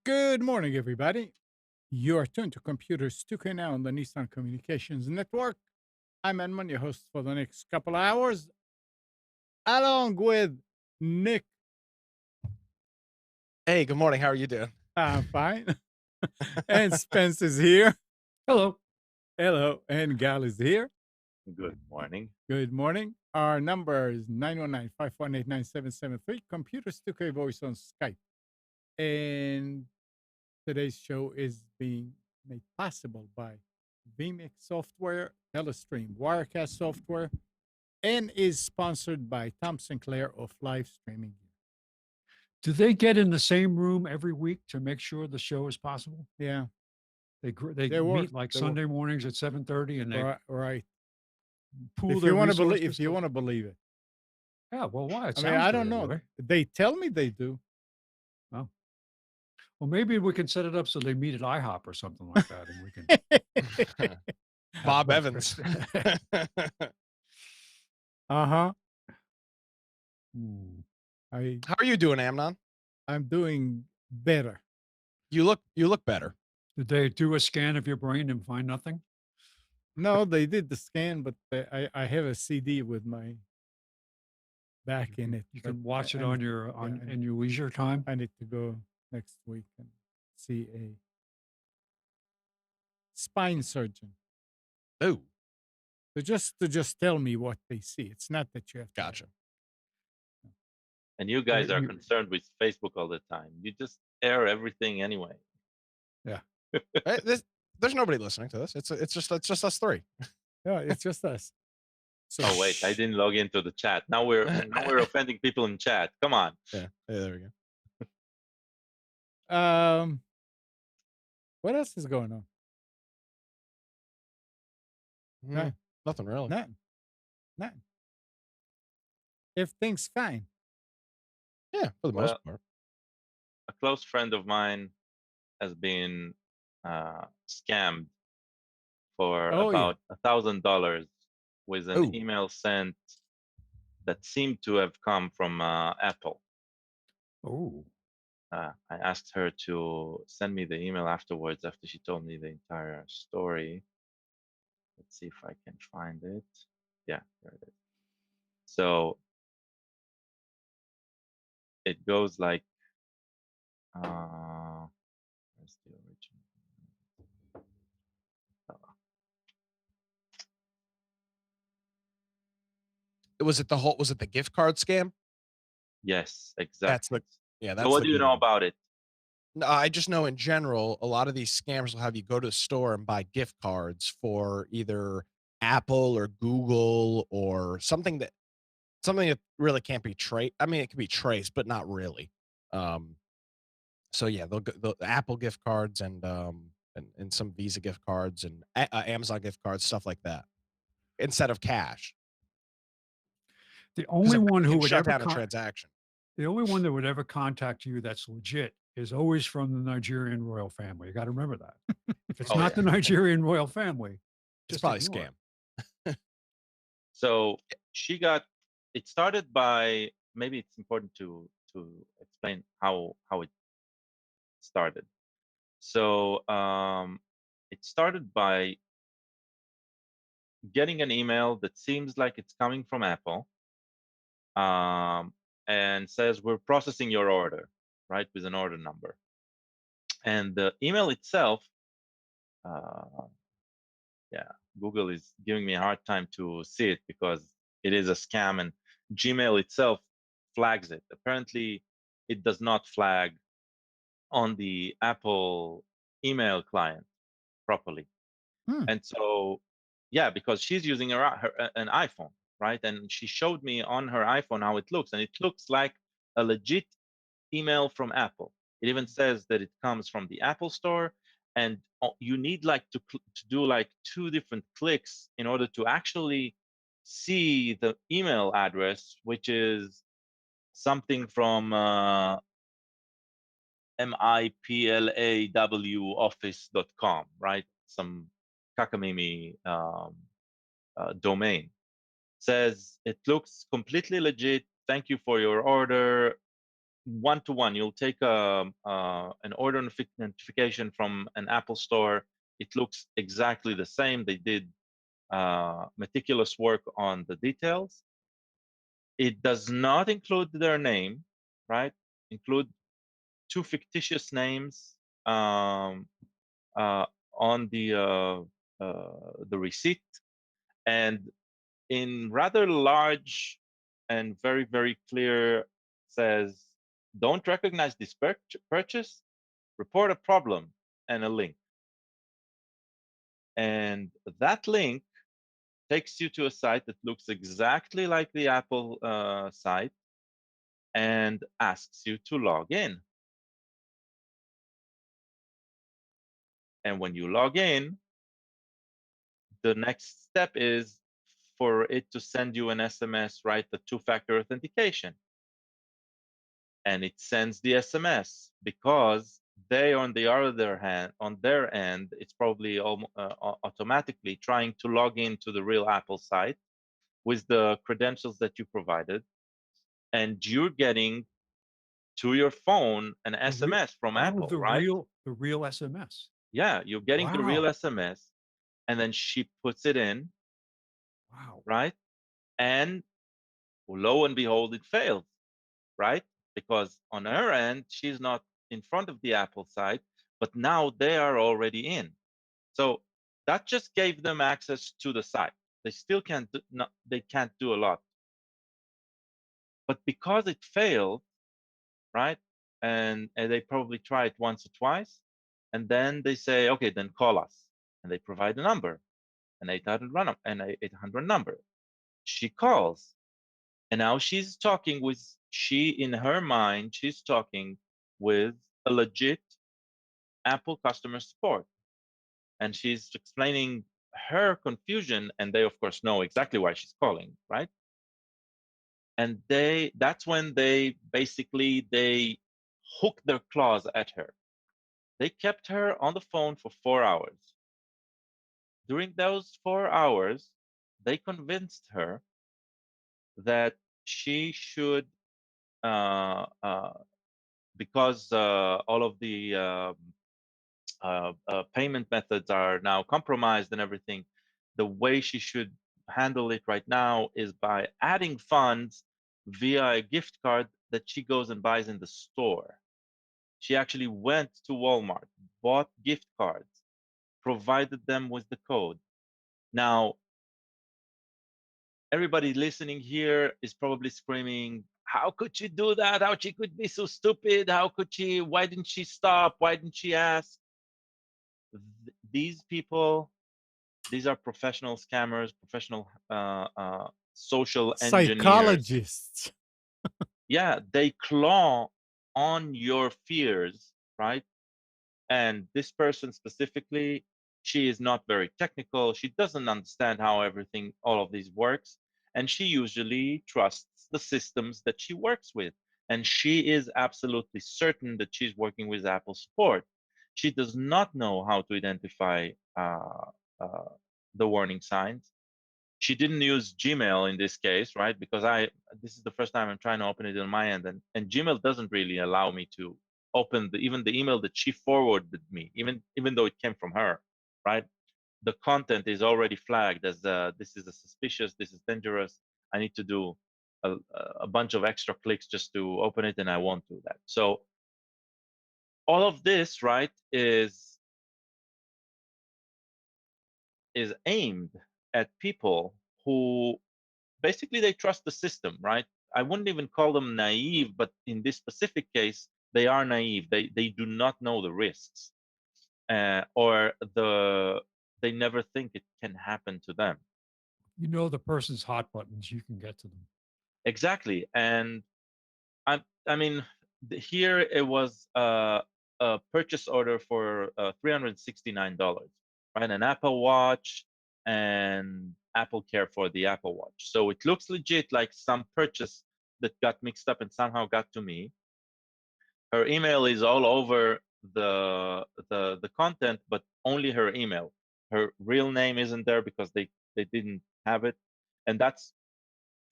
Good morning, everybody. You are tuned to Computers 2K now on the Nissan Communications Network. I'm Edmund, your host for the next couple of hours, along with Nick. Hey, good morning. How are you doing? I'm fine. And Spence is here. Hello. Hello. And Gal is here. Good morning. Good morning. Our number is 919-518-9773. Computers 2K voice on Skype. And today's show is being made possible by vMix software, Telestream Wirecast software, and is sponsored by Tom Sinclair of Live Streaming Gear. Do they get in the same room every week to make sure the show is possible? Yeah, They They work- meet like they Sunday mornings at 7:30 and they right. pool If their you want to believe, resources. if you want to believe it, Yeah, well, why? It I mean, sounds I good don't know. anyway. They tell me they do. Well, maybe we can set it up so they meet at IHOP or something like that, and we can. Bob Evans. Uh-huh. Hmm. How are you doing, Amnon? I'm doing better. You look better. Did they do a scan of your brain and find nothing? No, they did the scan, but I have a CD with my back in it. You but can watch it I on need- your yeah, in your leisure time. I need to go next week and see a spine surgeon. Oh, To just tell me what they see. It's not that you have to. gotcha. And you guys are you- concerned with Facebook all the time. You just air everything anyway. There's nobody listening to this. It's just us three. Yeah, it's just us. So, Oh wait, I didn't log into the chat. Now we're offending people in chat. Come on. Yeah, there we go. What else is going on? Hmm, nothing really. Nothing. Nothing. Everything's fine. Yeah, for the most part. A close friend of mine has been scammed for Oh, yeah. about $1,000 with an Ooh. email sent that seemed to have come from Apple. Oh, I asked her to send me the email afterwards after she told me the entire story. Let's see if I can find it. Yeah, there it is. So it goes like, where's the original? Was it the gift card scam? Yes, exactly. That's So what the do you good know one. about it? No, I just know in general, a lot of these scams will have you go to the store and buy gift cards for either Apple or Google or something that really can't be traced. I mean, it can be traced, but not really. So yeah, the Apple gift cards and some Visa gift cards and Amazon gift cards, stuff like that, instead of cash. the only one who can would shut ever down a transaction. the only one that would ever contact you that's legit is always from the Nigerian royal family. You got to remember that. If it's Oh, not yeah. the Nigerian royal family, It's just probably a ignore scam. it. So it started by, maybe it's important to explain how it started. So it started by getting an email that seems like it's coming from Apple, and says we're processing your order, right, with an order number. And the email itself, Google is giving me a hard time to see it because it is a scam, and Gmail itself flags it. Apparently, it does not flag on the Apple email client properly. And so, yeah, because she's using an iPhone, right? And she showed me on her iPhone how it looks, and it looks like a legit email from Apple. It even says that it comes from the Apple Store, and you need like to do like 2 different clicks in order to actually see the email address, which is something from miplawoffice.com, right? Some cockamamie domain. Says it looks completely legit. Thank you for your order. 1-to-1, you'll take an order notification from an Apple store. It looks exactly the same. They did meticulous work on the details. It does not include their name, right? Include 2 fictitious names on the receipt, and in rather large and very, very clear says, don't recognize this purchase, report a problem, and a link. And that link takes you to a site that looks exactly like the Apple site and asks you to log in. And when you log in, the next step is for it to send you an SMS, right? The 2-factor authentication. And it sends the SMS because they, on the other hand, on their end, it's probably automatically trying to log into the real Apple site with the credentials that you provided, and you're getting to your phone an SMS from Apple, right? The real SMS. Yeah, you're getting the real Wow. SMS, and then she puts it in, Wow. right? And lo and behold, it fails, right? Because on her end, she's not in front of the Apple site, but now they are already in. So that just gave them access to the site. They still can't do, they can't do a lot. But because it failed, right? And they probably try it once or twice, and then they say, okay, then call us. And they provide a number, an 800 number. She calls, and now she's talking with, in her mind, she's talking with a legit Apple customer support. And she's explaining her confusion, and they, of course, know exactly why she's calling, right? And that's when they basically, they hook their claws at her. They kept her on the phone for 4 hours. During those 4 hours, they convinced her that she should, because all of the payment methods are now compromised and everything, the way she should handle it right now is by adding funds via a gift card that she goes and buys in the store. She actually went to Walmart, bought gift cards, provided them with the code. Now, everybody listening here is probably screaming, how could she do that? How she could be so stupid? How could she? Why didn't she stop? Why didn't she ask? These people, these are professional scammers, professional social engineers. Psychologists. Yeah, they claw on your fears, right? And this person specifically, she is not very technical. She doesn't understand how all of these works. And she usually trusts the systems that she works with. And she is absolutely certain that she's working with Apple support. She does not know how to identify uh, the warning signs. She didn't use Gmail in this case, right? Because this is the first time I'm trying to open it on my end, and Gmail doesn't really allow me to open even the email that she forwarded me, even though it came from her, right? The content is already flagged as this is a suspicious, this is dangerous. I need to do a bunch of extra clicks just to open it, and I won't do that. So all of this, right, is aimed at people who basically they trust the system, right? I wouldn't even call them naive, but in this specific case, they are naive. They do not know the risks, or they never think it can happen to them. You know the person's hot buttons, you can get to them. Exactly. And I mean, here it was a purchase order for $369, right? An Apple Watch and Apple Care for the Apple Watch. So it looks legit, like some purchase that got mixed up and somehow got to me. Her email is all over the content, but only her email. Her real name isn't there because they didn't have it, and that's,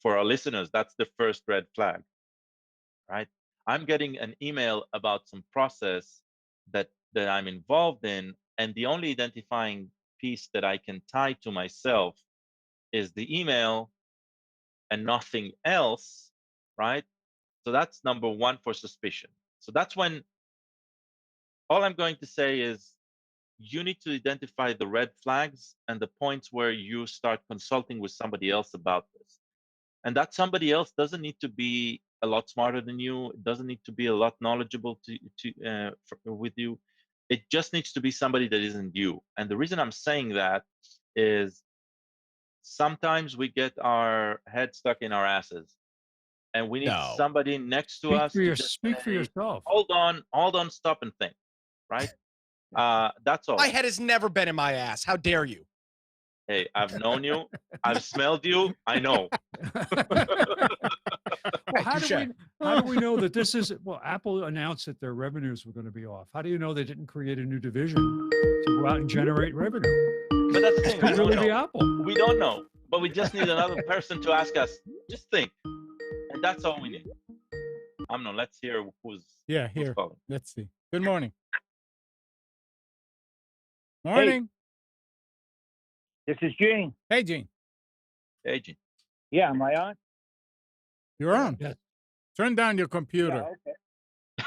for our listeners, that's the first red flag, right? I'm getting an email about some process that I'm involved in, and the only identifying piece that I can tie to myself is the email and nothing else, right? So that's number one for suspicion. So that's when all I'm going to say is you need to identify the red flags and the points where you start consulting with somebody else about this. And that somebody else doesn't need to be a lot smarter than you. It doesn't need to be a lot knowledgeable with you. It just needs to be somebody that isn't you. And the reason I'm saying that is sometimes we get our head stuck in our asses, and we need No. somebody next to us to just Speak for say, yourself. hold on, stop and think, right? That's all. My head has never been in my ass. How dare you? Hey, I've known you. I've smelled you. I know. Well, how Touche. do we know that this is, well, Apple announced that their revenues were going to be off. How do you know they didn't create a new division to go out and generate revenue? But that's the This thing. could We don't really be know. Apple. We don't know. But we just need another person to ask us. Just think, and that's all we need. Amnon, let's hear who's here. calling. Let's see. Good morning. Morning. This is Gene. Hey, Gene. Hey, Gene. Yeah, am I on? You're on. Yes. Turn down your computer. Yeah, okay.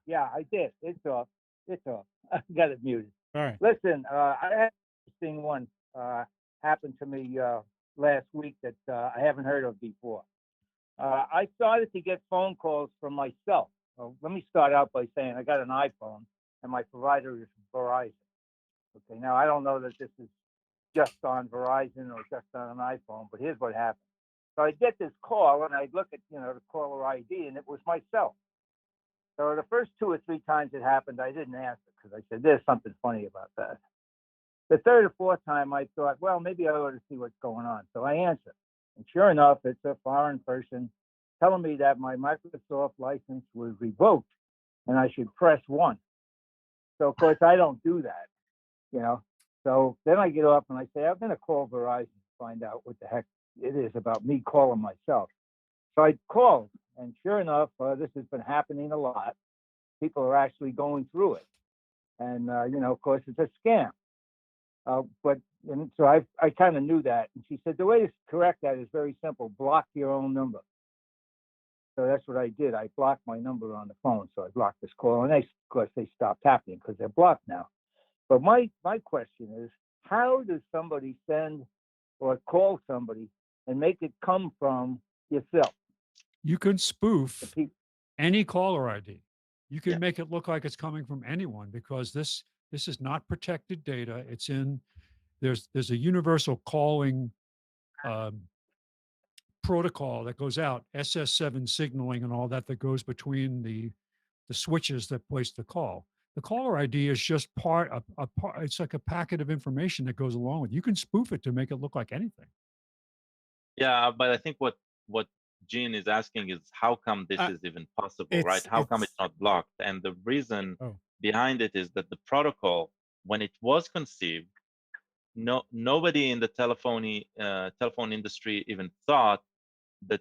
Yeah, I did. It's off. It's off. I got it muted. All right. Listen, I had an interesting one happen to me last week that I haven't heard of before. I started to get phone calls from myself. Well, let me start out by saying I got an iPhone, and my provider is Verizon. Okay, now I don't know that this is just on Verizon or just on an iPhone, but here's what happened. So I get this call, and I look at the caller ID, and it was myself. So the first 2 or 3 times it happened, I didn't answer because I said, there's something funny about that. The third or fourth time, I thought, well, maybe I ought to see what's going on. So I answered. And sure enough, it's a foreign person telling me that my Microsoft license was revoked and I should press 1. So, of course, I don't do that, So then I get off and I say, I'm going to call Verizon to find out what the heck it is about me calling myself. So I called. And sure enough, this has been happening a lot. People are actually going through it. And, of course, it's a scam. So I kind of knew that. And she said, the way to correct that is very simple. Block your own number. So that's what I did. I blocked my number on the phone. So I blocked this call. And of course, they stopped happening because they're blocked now. But my question is, how does somebody send or call somebody and make it come from yourself? You can spoof any caller ID. You can make it look like it's coming from anyone because this is not protected data. It's in there's a universal calling protocol that goes out, SS7 signaling and all that goes between the switches that place the call. The caller ID is just part. It's like a packet of information that goes along with it. You can spoof it to make it look like anything. Yeah, but I think what Gene is asking is how come this is even possible, right? How come it's not blocked? And the reason behind it is that the protocol, when it was conceived, nobody in the telephone industry even thought that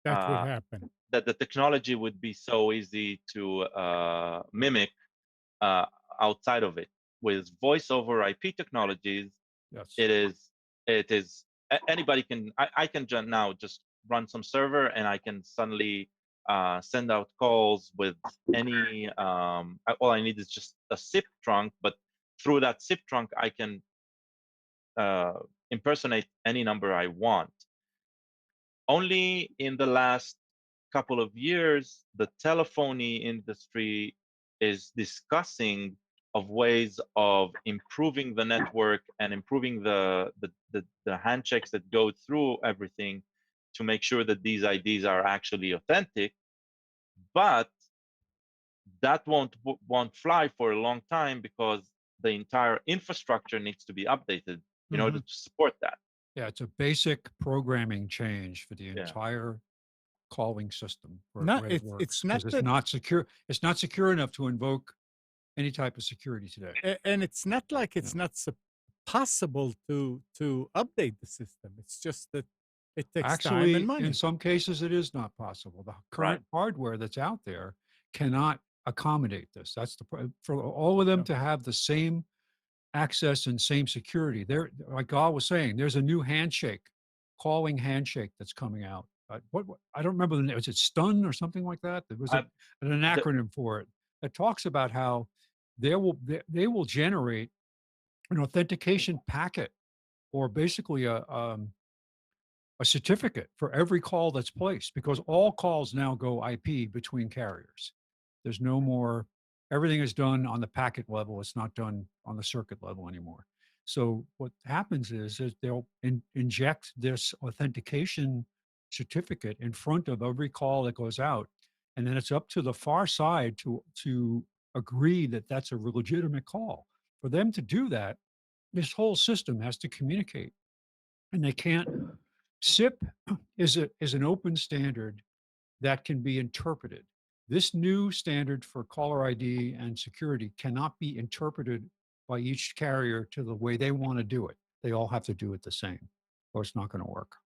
would happen. That the technology would be so easy to mimic outside of it. With voice over IP technologies, it is anybody can. I can now just run some server and I can suddenly send out calls with any. All I need is just a SIP trunk, but through that SIP trunk, I can impersonate any number I want. Only in the last couple of years, the telephony industry is discussing of ways of improving the network and improving the handshakes that go through everything to make sure that these IDs are actually authentic. But that won't fly for a long time because the entire infrastructure needs to be updated in order to support that. Yeah, it's a basic programming change for the Yeah. entire calling system for No, the way it works. it's not 'Cause it's that, not secure. It's not secure enough to invoke any type of security today. and it's not like it's Yeah. not possible to update the system. It's just that it takes time and Actually, money. in some cases, it is not possible. The current hardware that's out there cannot accommodate this. That's for all of them Yeah. to have the same access and same security. There, like Gal was saying, there's a new handshake, calling handshake that's coming out. What I don't remember the name. Was it Stun or something like that? There was an acronym for it that talks about how they will generate an authentication packet or basically a certificate for every call that's placed, because all calls now go IP between carriers. There's no more, everything is done on the packet level. It's not done on the circuit level anymore. So what happens is they'll inject this authentication certificate in front of every call that goes out. And then it's up to the far side to agree that that's a legitimate call. For them to do that, this whole system has to communicate. And they can't. SIP is an open standard that can be interpreted. This new standard for caller ID and security cannot be interpreted by each carrier to the way they want to do it. They all have to do it the same, or it's not going to work.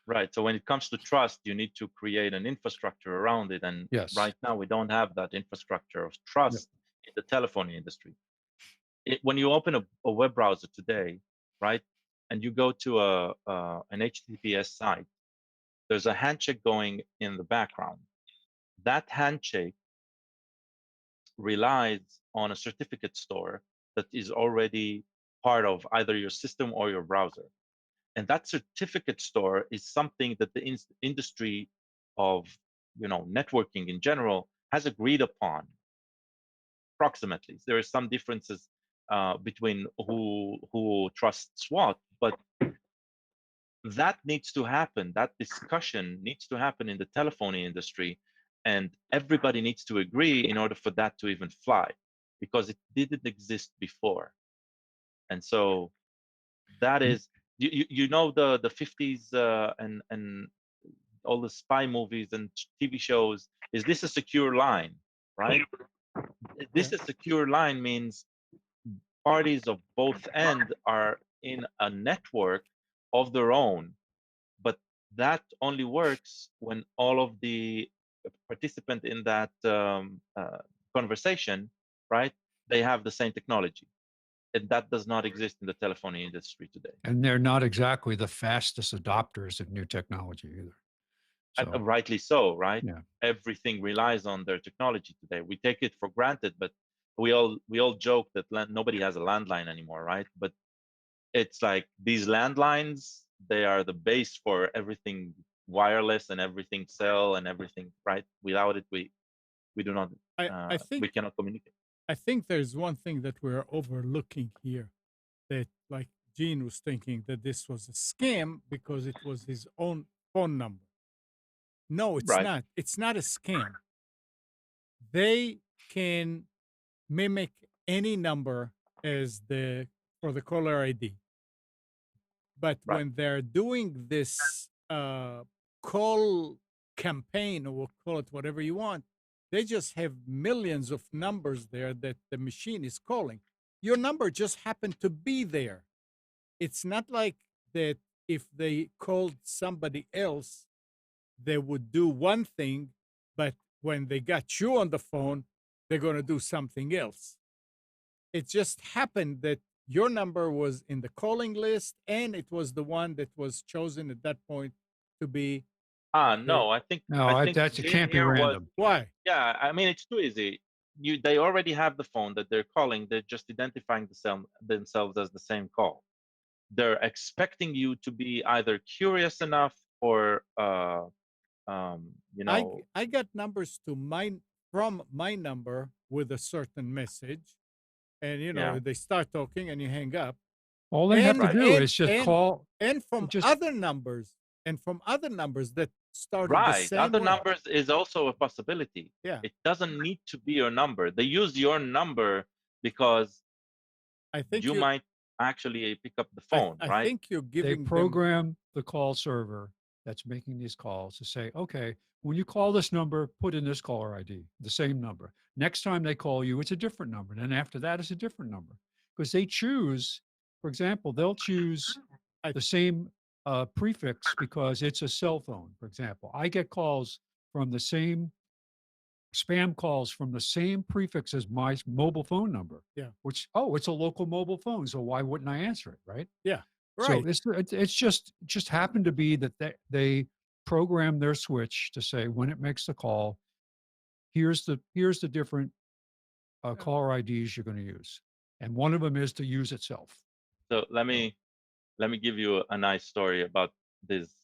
Right. So when it comes to trust, you need to create an infrastructure around it. And Yes. right now, we don't have that infrastructure of trust in the telephony industry. When you open a web browser today, right, and you go to an HTTPS site, there's a handshake going in the background. That handshake relies on a certificate store that is already part of either your system or your browser. And that certificate store is something that the industry of networking in general has agreed upon approximately. There are some differences between who trusts what, but that needs to happen. That discussion needs to happen in the telephony industry, and everybody needs to agree in order for that to even fly, because it didn't exist before. And so that is, the 50s and all the spy movies and TV shows. Is this a secure line, right? This is secure line means parties of both end are in a network of their own, but that only works when all of the participants in that conversation, right, they have the same technology. And that does not exist in the telephony industry today. And they're not exactly the fastest adopters of new technology either. So, rightly so, right? Yeah. Everything relies on their technology today. We take it for granted, but we all joke that nobody has a landline anymore, right? But it's like these landlines, they are the base for everything wireless and everything cell and everything, right? Without it, we do not, I think we cannot communicate. I think there's one thing that we're overlooking here, that like Gene was thinking that this was a scam because it was his own phone number. No, it's Right. not. It's not a scam. They can mimic any number as for the caller ID. But Right. when they're doing this call campaign, or we'll call it whatever you want, they just have millions of numbers there that the machine is calling. Your number just happened to be there. It's not like that if they called somebody else, they would do one thing, but when they got you on the phone, they're going to do something else. It just happened that your number was in the calling list, and it was the one that was chosen at that point to be. No, I think it can't be random. Why? Yeah, I mean, it's too easy. They already have the phone that they're calling. They're just identifying themselves as the same call. They're expecting you to be either curious enough or I got numbers to mine from my number with a certain message, and yeah, they start talking, and you hang up, All they have and to right, do and is just and call. and from Just other numbers, that started the right. same Other way. numbers is also a possibility. Yeah, It doesn't need to be your number. They use your number because I think you you. might actually pick up the I phone, I right? think you're they giving them. program the call server that's making these calls to say, okay, when you call this number, put in this caller ID, the same number. Next time they call you, it's a different number. And then after that, it's a different number. Because they choose, for example, they'll choose I the same prefix because it's a cell phone, for example. I get calls from the same spam calls from the same prefix as my mobile phone number, Yeah. which, oh, it's a local mobile phone. So why wouldn't I answer it? Right. Yeah, So right. it's just happened to be that they program their switch to say when it makes the call, here's the different Yeah. caller IDs you're going to use, and one of them is to use itself. So let me give you a nice story about this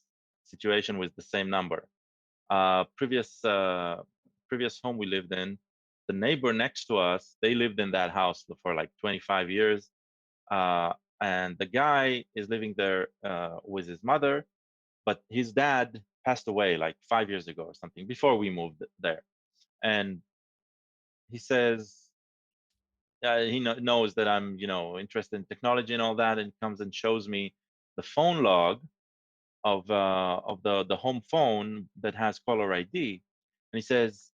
situation with the same number. Previous home we lived in, the neighbor next to us, they lived in that house for like 25 years, uh, and the guy is living there with his mother, but his dad passed away like 5 years ago or something before we moved there, and he says he knows that I'm interested in technology and all that, and comes and shows me the phone log of the home phone that has caller ID, and he says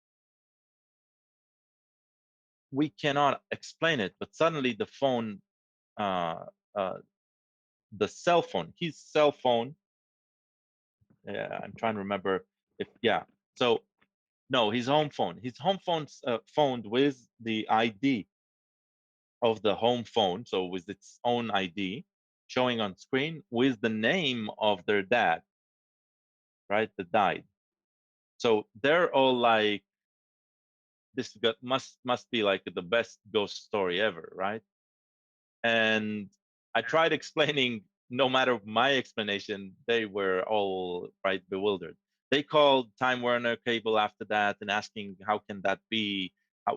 we cannot explain it, but suddenly the phone, uh, uh, the cell phone, his cell phone, I'm trying to remember if yeah, so no, his home phone's phoned with the ID of the home phone, so with its own ID showing on screen with the name of their dad, right, that died. So they're all like, must be like the best ghost story ever, right? And I tried explaining. No matter my explanation, they were all right bewildered. They called Time Warner Cable after that and asking how can that be,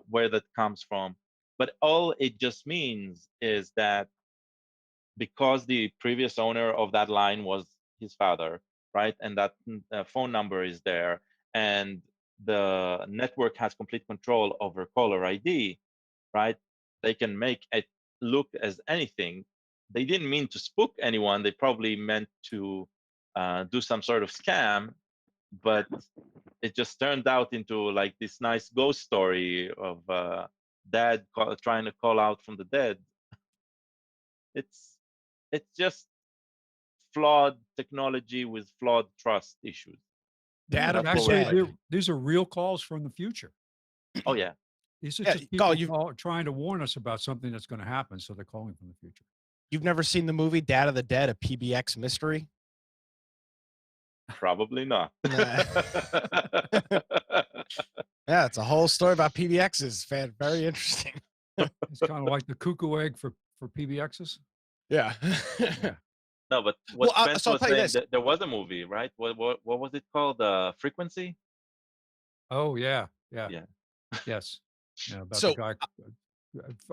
where that comes from. But all it just means is that because the previous owner of that line was his father, right, and that phone number is there, and the network has complete control over caller ID, right? They can make it look as anything. They didn't mean to spook anyone. They probably meant to do some sort of scam, but it just turned out into like this nice ghost story of dad trying to call out from the dead. It's just flawed technology with flawed trust issues. No, Data but That's for what we're actually, dead. fighting. these are real calls from the future. Oh yeah, These are Yeah, just Carl, people trying to warn us about something that's going to happen, so they're calling from the future. you've never seen the movie Data the Dead, a PBX mystery? probably not. Nah. Yeah, it's a whole story about PBXs. Very interesting. It's kind of like the cuckoo egg for PBXs. Yeah. No, but what Well, Spence so I'll was tell you saying, this. that there was a movie, right? What was it called? Frequency. Oh yeah, yeah, Yeah. yes, yeah, about the So guy,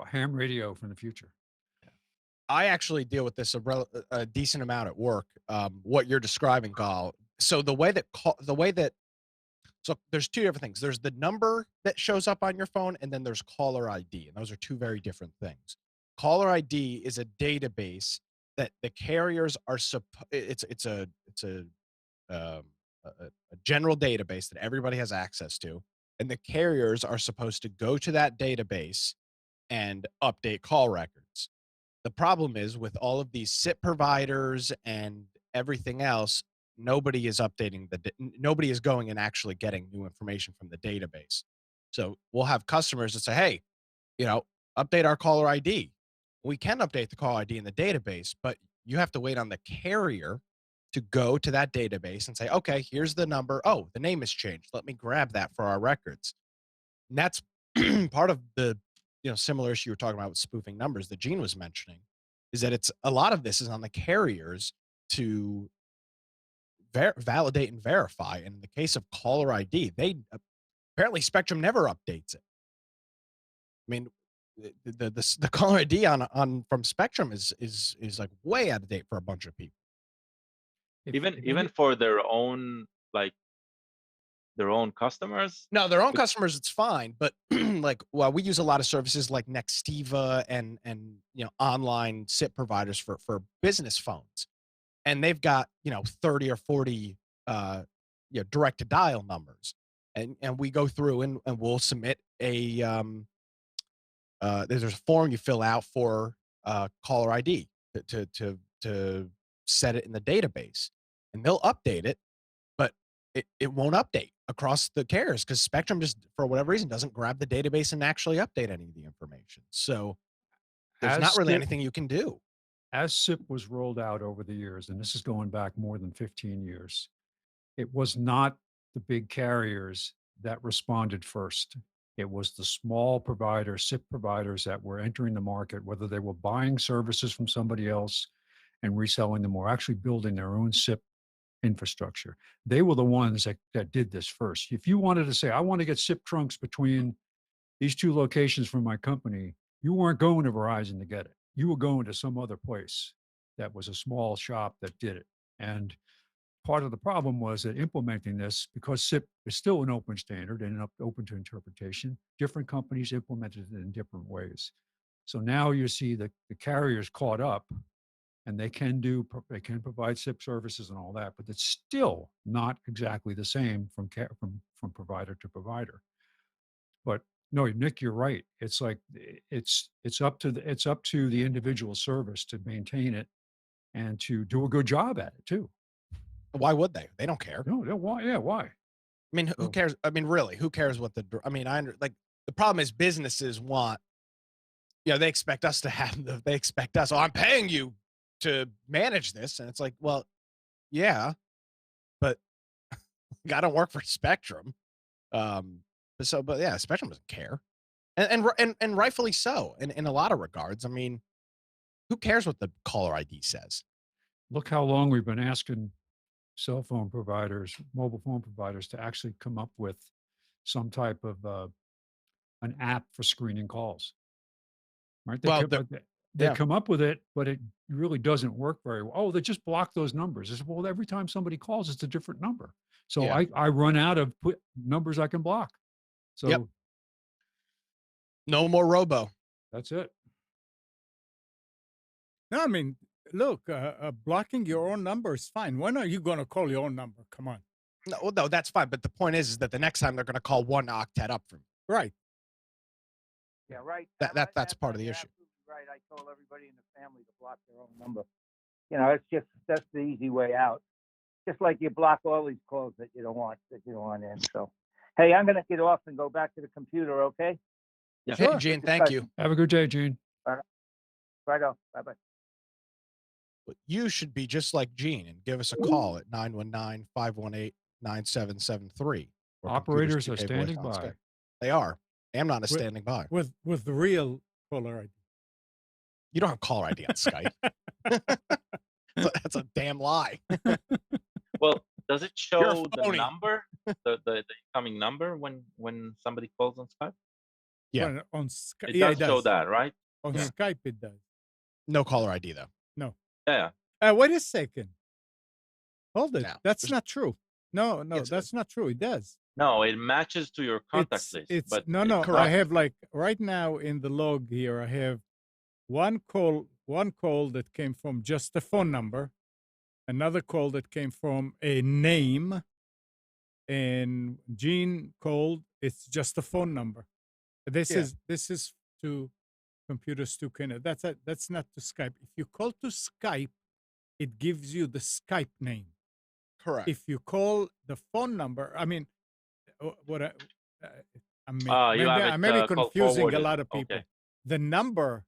ham radio from the future. I actually deal with this a decent amount at work. What you're describing, Gal. So so there's two different things. There's the number that shows up on your phone, and then there's caller ID, and those are two very different things. Caller ID is a database that the carriers are it's um, a general database that everybody has access to, and the carriers are supposed to go to that database and update call records. The problem is with all of these SIP providers and everything else, nobody is updating nobody is going and actually getting new information from the database. So we'll have customers that say, hey, update our caller ID. We can update the caller ID in the database, but you have to wait on the carrier to go to that database and say, okay, here's the number. Oh, the name has changed. Let me grab that for our records. And that's part of the similar issue you were talking about with spoofing numbers that Gene was mentioning, is that it's a lot of this is on the carriers to validate and verify. And in the case of caller ID, apparently Spectrum never updates it. I mean, the caller ID on from Spectrum is like way out of date for a bunch of people. Even for their own customers. No, their own customers, it's fine. But like, well, we use a lot of services like Nextiva and online SIP providers for business phones, and they've got 30 or 40 direct to dial numbers, and we go through and we'll submit a there's a form you fill out for caller ID to set it in the database, and they'll update it, but it won't update across the carriers because Spectrum just, for whatever reason, doesn't grab the database and actually update any of the information. So there's not really anything you can do. As SIP was rolled out over the years, and this is going back more than 15 years, it was not the big carriers that responded first. It was the small providers, SIP providers that were entering the market, whether they were buying services from somebody else and reselling them or actually building their own SIP infrastructure. They were the ones that did this first. If you wanted to say, I want to get SIP trunks between these two locations from my company, you weren't going to Verizon to get it. You were going to some other place that was a small shop that did it. And part of the problem was that implementing this, because SIP is still an open standard and open to interpretation, different companies implemented it in different ways. So now you see the carriers caught up, and they can provide SIP services and all that, but it's still not exactly the same from provider to provider. But no, Nick, you're right. It's like it's up to the individual service to maintain it and to do a good job at it too. Why would they? They don't care. No, why? Yeah, why? I mean, who cares? I mean, really, who cares what the problem is businesses want, they expect us to have they expect us, I'm paying you to manage this. And it's like, well, yeah, but I don't work for Spectrum. But yeah, Spectrum doesn't care. And rightfully so in a lot of regards. I mean, who cares what the caller ID says? Look how long we've been asking cell phone providers, mobile phone providers to actually come up with some type of an app for screening calls. Right? They come up with it, but it really doesn't work very well. Oh, they just block those numbers. I said, well, every time somebody calls, it's a different number. So I run out of numbers I can block. So no more robo. That's it. No, I mean, look, blocking your own number is fine. When are you going to call your own number? Come on. No, that's fine. But the point is that the next time they're going to call one octet up from you. Right. Yeah, right. That's part of the issue. Right. I told everybody in the family to block their own number. That's the easy way out. Just like you block all these calls that you don't want in. So, hey, I'm going to get off and go back to the computer. Okay. Yeah. Hey, Gene, thank you. Have a good day, Gene. Right on. Bye-bye. But you should be just like Gene and give us a call at 919-518-9773. Operators are standing by. They are. Amnon is standing by. With the real caller ID. You don't have caller ID on Skype. That's a damn lie. Well, does it show the phony. number, the incoming number when somebody calls on Skype? Yeah. Well, on Skype, It does show that, right? On Skype, it does. No caller ID though. No. Yeah. Wait a second. Hold it. No, That's not true. No, Yes, that's not true. It does. No, it matches to your contact list. But no. correct. I have right now in the log here. I have one call that came from just a phone number, another call that came from a name, and Gene called. It's just a phone number. This is to computers to Canada. That's not to Skype. If you call to Skype, it gives you the Skype name. Correct. If you call the phone number, I mean, I may be confusing a lot of people. Okay. The number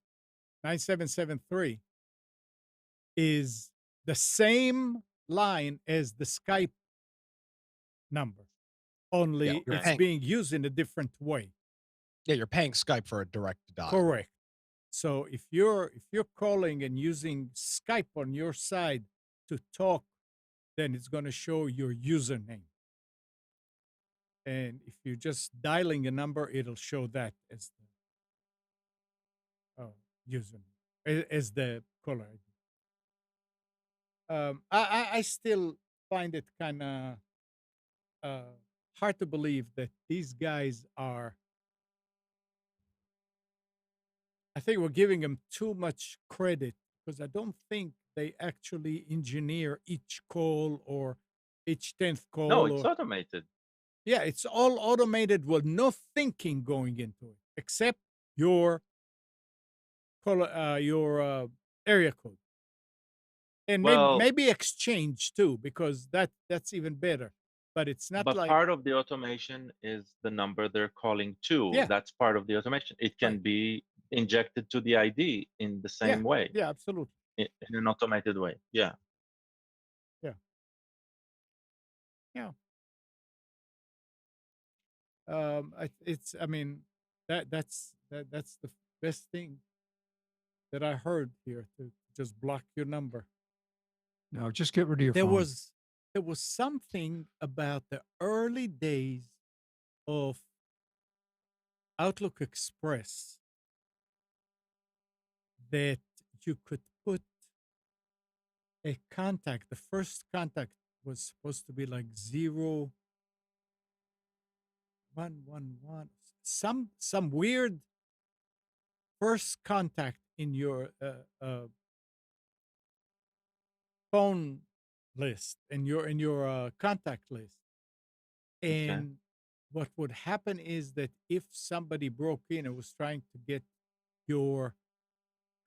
9773 is the same line as the Skype number, only it's being used in a different way. Yeah, you're paying Skype for a direct dial. Correct. So if you're calling and using Skype on your side to talk then it's going to show your username. And if you're just dialing a number, it'll show that as the username, as the caller ID. I still find it kind of hard to believe that these guys are. I think we're giving them too much credit because I don't think they actually engineer each call or each 10th No, call. it's Or automated. yeah, it's all automated with no thinking going into it, except your area code, and Well, maybe exchange too, because that's even better. But it's not but like part of the automation is the number they're calling to. yeah, That's part of the automation. It can right, be injected to the ID in the yeah, same way, yeah, absolutely, in an automated way. Yeah. yeah, yeah. It's I mean that's the best thing that I heard here, to just block your number. No, just get rid of your There phone. was something about the early days of Outlook Express that you could put a contact. The first contact was supposed to be like 0111, some weird first contact in your phone list, in your contact list. Okay. And what would happen is that if somebody broke in and was trying to get your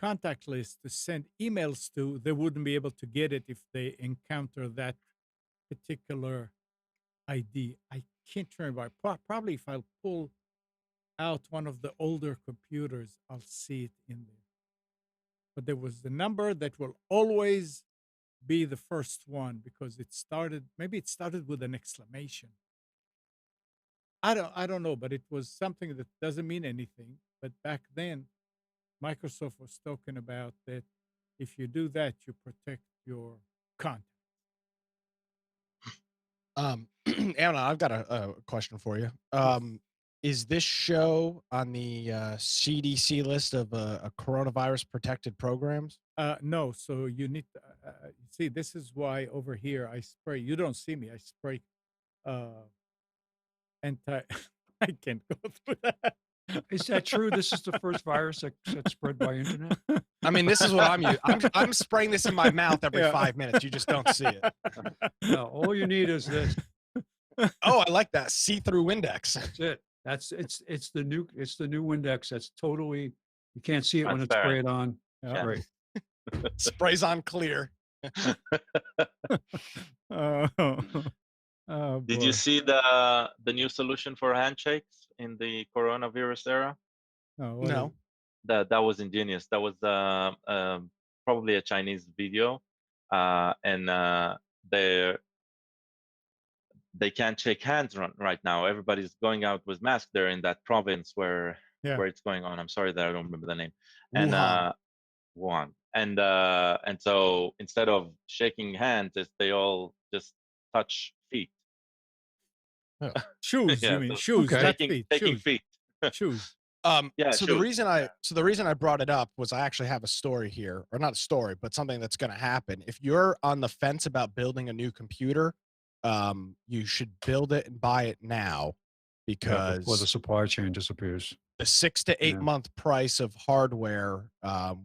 contact list to send emails to, they wouldn't be able to get it if they encounter that particular ID. I can't remember. Probably if I'll pull out one of the older computers, I'll see it in there. But there was the number that will always be the first one because maybe it started with an exclamation. I don't know, but it was something that doesn't mean anything. But back then, Microsoft was talking about that if you do that, you protect your content. Anna, I've got a question for you. Yes. Is this show on the CDC list of coronavirus protected programs? No, so you need to, see, this is why over here I spray. You don't see me. I spray anti. I can't go through that. Is that true? This is the first virus that's spread by internet? I mean, this is what I'm using. I'm spraying this in my mouth every Yeah. 5 minutes. You just don't see it. No, all you need is this. Oh, I like that see-through index. That's it. It's the new Windex. That's totally, you can't see it when it's Transparent. sprayed on. Yeah. Right. Sprays on clear. Oh, Did boy. you see the new solution for handshakes in the coronavirus era? Oh, what No. is- That was ingenious. That was probably a Chinese video, and they can't shake hands right now. Everybody's going out with masks. They're in that province where Yeah. it's going on. I'm sorry that I don't remember the name. Wuhan. And Wuhan. And so instead of shaking hands, they all just touch feet. Shoes, Yeah, you mean so shoes, Okay. not taking feet. taking Shoes. feet. Shoes. Yeah, so the shoes. reason I brought it up was I actually have a story here, or not a story, but something that's going to happen. If you're on the fence about building a new computer, you should build it and buy it now, Before the because supply chain disappears. the 6 to 8 Yeah. month price of hardware,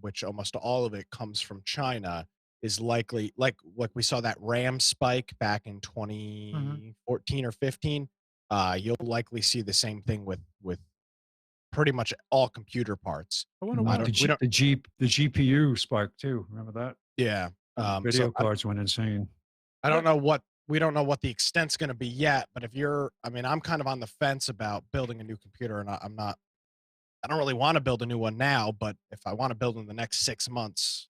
which almost all of it comes from China, is likely, like we saw that RAM spike back in 2014 or 15. You'll likely see the same thing with pretty much all computer parts. I wonder Like why. the GPU spike too. Remember that? Yeah. Video So cards went insane. I don't know we don't know what the extent's going to be yet, but I'm kind of on the fence about building a new computer, and I don't really want to build a new one now, but if I want to build in the next 6 months,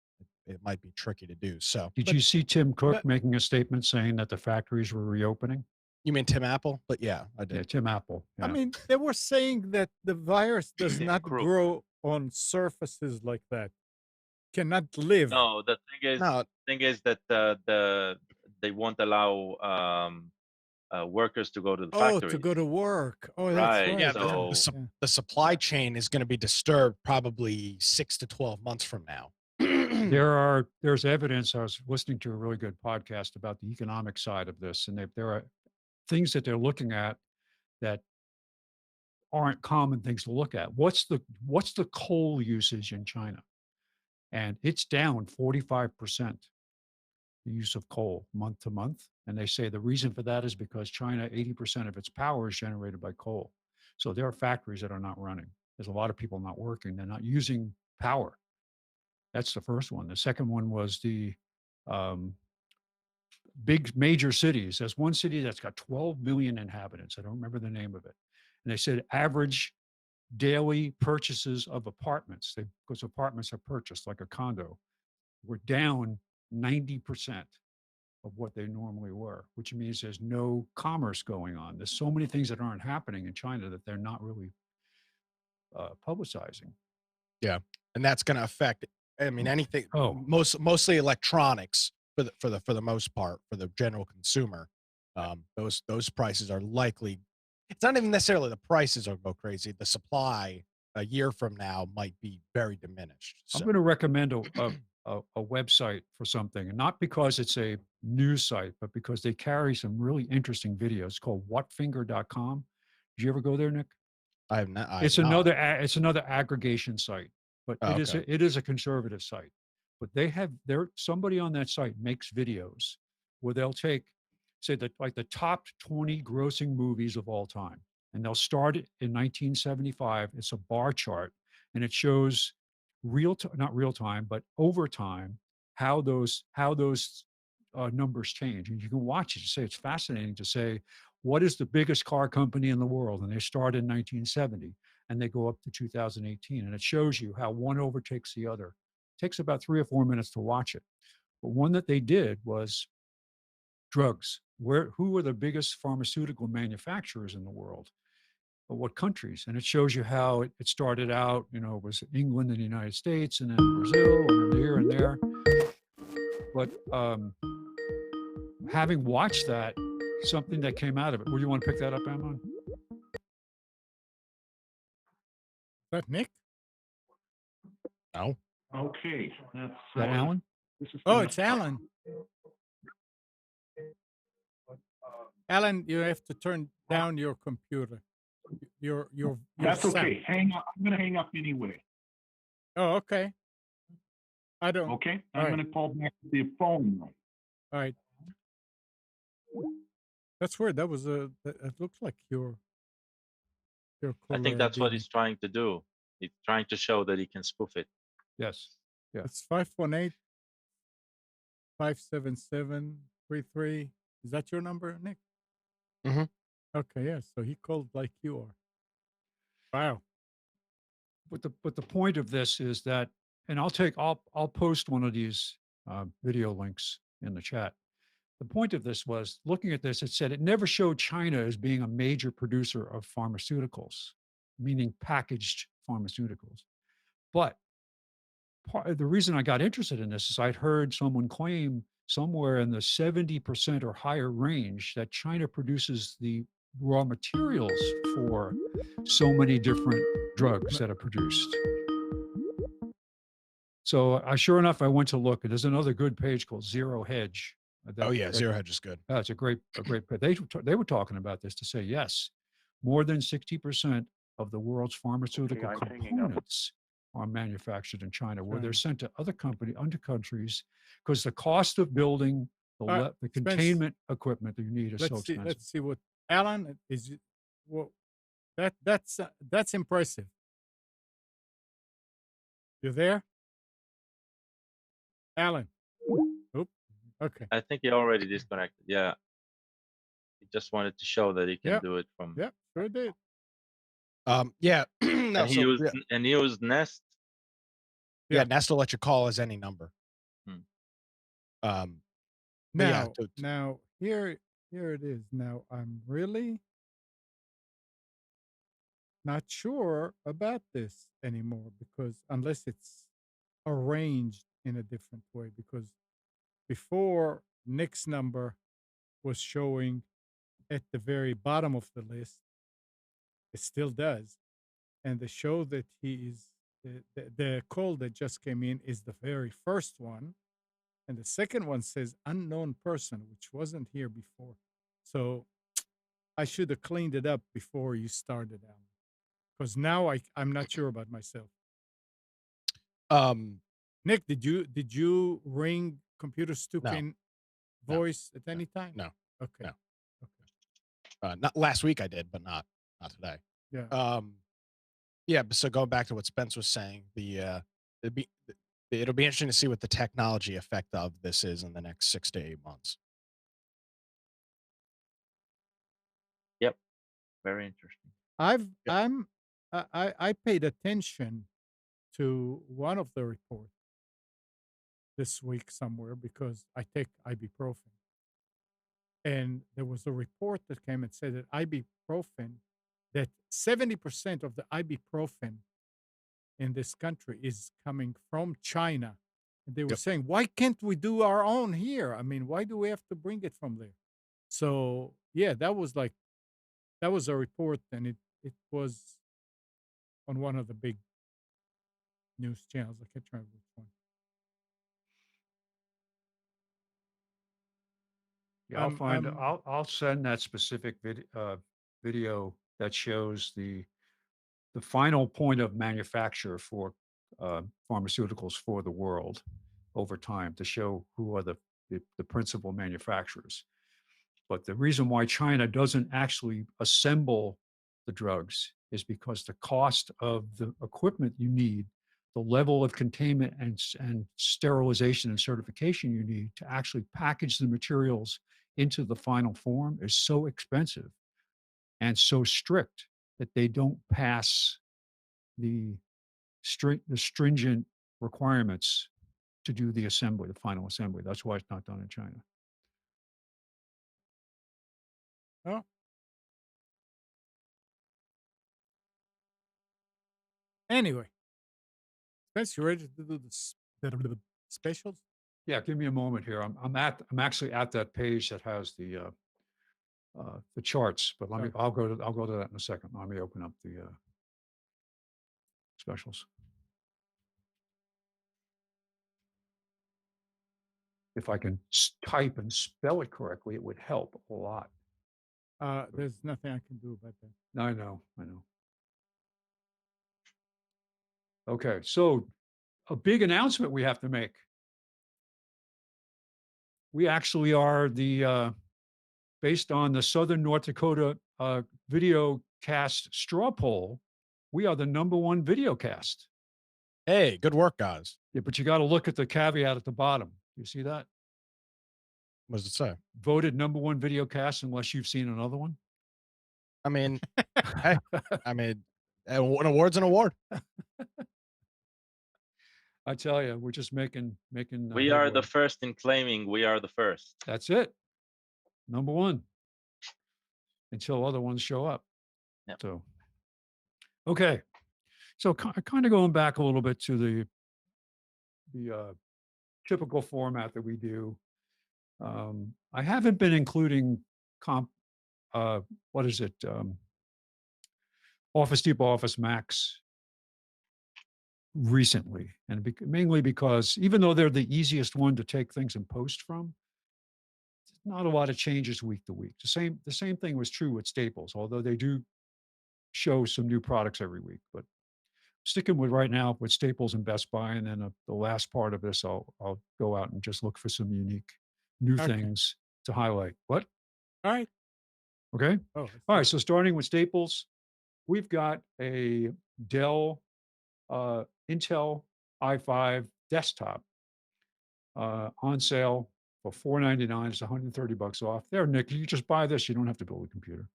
it might be tricky to do. So Did you see Tim Cook but- making a statement saying that the factories were reopening? you mean Tim Apple? But yeah, I did. Yeah, Tim Apple. I Yeah. mean, they were saying that the virus does Tim not Crook. grow on surfaces like that. Cannot live. No, the thing is No, that they won't allow workers to go to the Oh, to factories. go to work. Oh, that's Right, right. Yeah, so- yeah. the supply chain is going to be disturbed probably 6 to 12 months from now. There's evidence. I was listening to a really good podcast about the economic side of this, and there are things that they're looking at that aren't common things to look at. What's the coal usage in China? And it's down 45%, the use of coal month to month. And they say the reason for that is because China, 80% of its power is generated by coal. So there are factories that are not running. There's a lot of people not working. They're not using power. That's the first one. The second one was the big major cities. There's one city that's got 12 million inhabitants. I don't remember the name of it. And they said average daily purchases of apartments, because apartments are purchased like a condo, were down 90% of what they normally were, which means there's no commerce going on. There's so many things that aren't happening in China that they're not really publicizing. Yeah, and that's going to affect. I mean, anything. Oh. Mostly electronics for the most part, for the general consumer. Those prices are likely. It's not even necessarily the prices will go crazy. The supply a year from now might be very diminished. So. I'm going to recommend a website for something, and not because it's a news site, but because they carry some really interesting videos. It's called whatfinger.com. Did you ever go there, Nick? I have not. It's another aggregation site, but Oh, it is a conservative site. But somebody on that site makes videos where they'll take, say, the top 20 grossing movies of all time, and they'll start it in 1975. It's a bar chart, and it shows not real time, but over time, how those numbers change. And you can watch it. You say it's fascinating to say, what is the biggest car company in the world? And they start in 1970 and they go up to 2018. And it shows you how one overtakes the other. It takes about 3 or 4 minutes to watch it. But one that they did was drugs. Who were the biggest pharmaceutical manufacturers in the world? But what countries? And it shows you how it started out, it was England and the United States, and then Brazil, and then here and there. But having watched that, something that came out of it. Would you want to pick that up, Amon? Is that Nick? No. Okay, that's Is that Alan? This is Oh, it's Alan. Alan, you have to turn down your computer. Your That's sound. okay. Hang up. I'm going to hang up anyway. Oh, okay. I don't. Okay, All I'm right. going to call back to the phone. All right. That's weird. That was it looks like your I think that's what caller he's trying to do. He's trying to show that he can spoof it. Yes. Yeah. It's 518-577-33. Is that your number, Nick? Mm-hmm. Okay, yeah. So he called like you are. Wow. But the point of this is that, and I'll post one of these video links in the chat. The point of this was looking at this. It said it never showed China as being a major producer of pharmaceuticals, meaning packaged pharmaceuticals. But the reason I got interested in this is I'd heard someone claim somewhere in the 70% or higher range that China produces the raw materials for so many different drugs that are produced. So sure enough, I went to look. There's another good page called Zero Hedge. Zero Hedge is good. That's a great. They were talking about this to say, yes, more than 60% of the world's pharmaceutical components are manufactured in China, where they're sent to other countries, because the cost of building the containment equipment that you need is so expensive. Let's see what Alan is. Well, that's impressive. You there, Alan? Oop. Okay. I think he already disconnected. Yeah. He just wanted to show that he can do it from. Yeah, sure did. Yeah. No, and he used Nest. Yeah, Nest will let you call as any number. Now here it is. Now I'm really not sure about this anymore, because unless it's arranged in a different way, because before Nick's number was showing at the very bottom of the list. It still does. And the show that he is, the call that just came in is the very first one. And the second one says unknown person, which wasn't here before. So I should have cleaned it up before you started, Alan. Because now I'm not sure about myself. Nick, did you ring Computer Stupid voice at any time? No. Okay. No. Okay. Not last week I did, but not today. Yeah. Yeah. So going back to what Spence was saying, it'll be interesting to see what the technology effect of this is in the next 6 to 8 months. Yep. Very interesting. I paid attention to one of the reports this week somewhere because I take ibuprofen. And there was a report that came and said that ibuprofen, that 70% of the ibuprofen in this country is coming from China. And they were saying, why can't we do our own here? I mean, why do we have to bring it from there? So, yeah, that was a report, and it was on one of the big news channels. I can't remember which one. Yeah, I'll send that specific video that shows the final point of manufacture for pharmaceuticals for the world over time to show who are the principal manufacturers. But the reason why China doesn't actually assemble the drugs is because the cost of the equipment you need, the level of containment and sterilization and certification you need to actually package the materials into the final form is so expensive and so strict that they don't pass the stringent requirements to do the assembly, the final assembly. That's why it's not done in China. Oh. Anyway, Spence, you ready to do the specials? Yeah, give me a moment here. I'm actually at that page that has the charts, but I'll go to that in a second. Let me open up the specials. If I can type and spell it correctly, it would help a lot. There's nothing I can do about that. I know. Okay, so a big announcement we have to make. We actually are based on the Southern North Dakota video cast straw poll, we are the #1 video cast. Hey, good work, guys. Yeah, but you got to look at the caveat at the bottom. You see that? What does it say? Voted #1 video cast unless you've seen another one. I mean, hey, I mean, an award's an award. I tell you, we're just making. We are the first in claiming we are the first. That's it. #1. Until other ones show up. Yep. So, okay. So kind of going back a little bit to the typical format that we do. I haven't been including Office Depot, Office Max recently, and mainly because even though they're the easiest one to take things and post from, not a lot of changes week to week. The same thing was true with Staples, although they do show some new products every week. But sticking with right now with Staples and Best Buy, and then the last part of this, I'll go out and just look for some unique new things to highlight. What? All right. Okay. Oh, all right. So starting with Staples, we've got a Dell Intel i5 desktop on sale for $499. It's $130 off. There, Nick, you just buy this. You don't have to build a computer.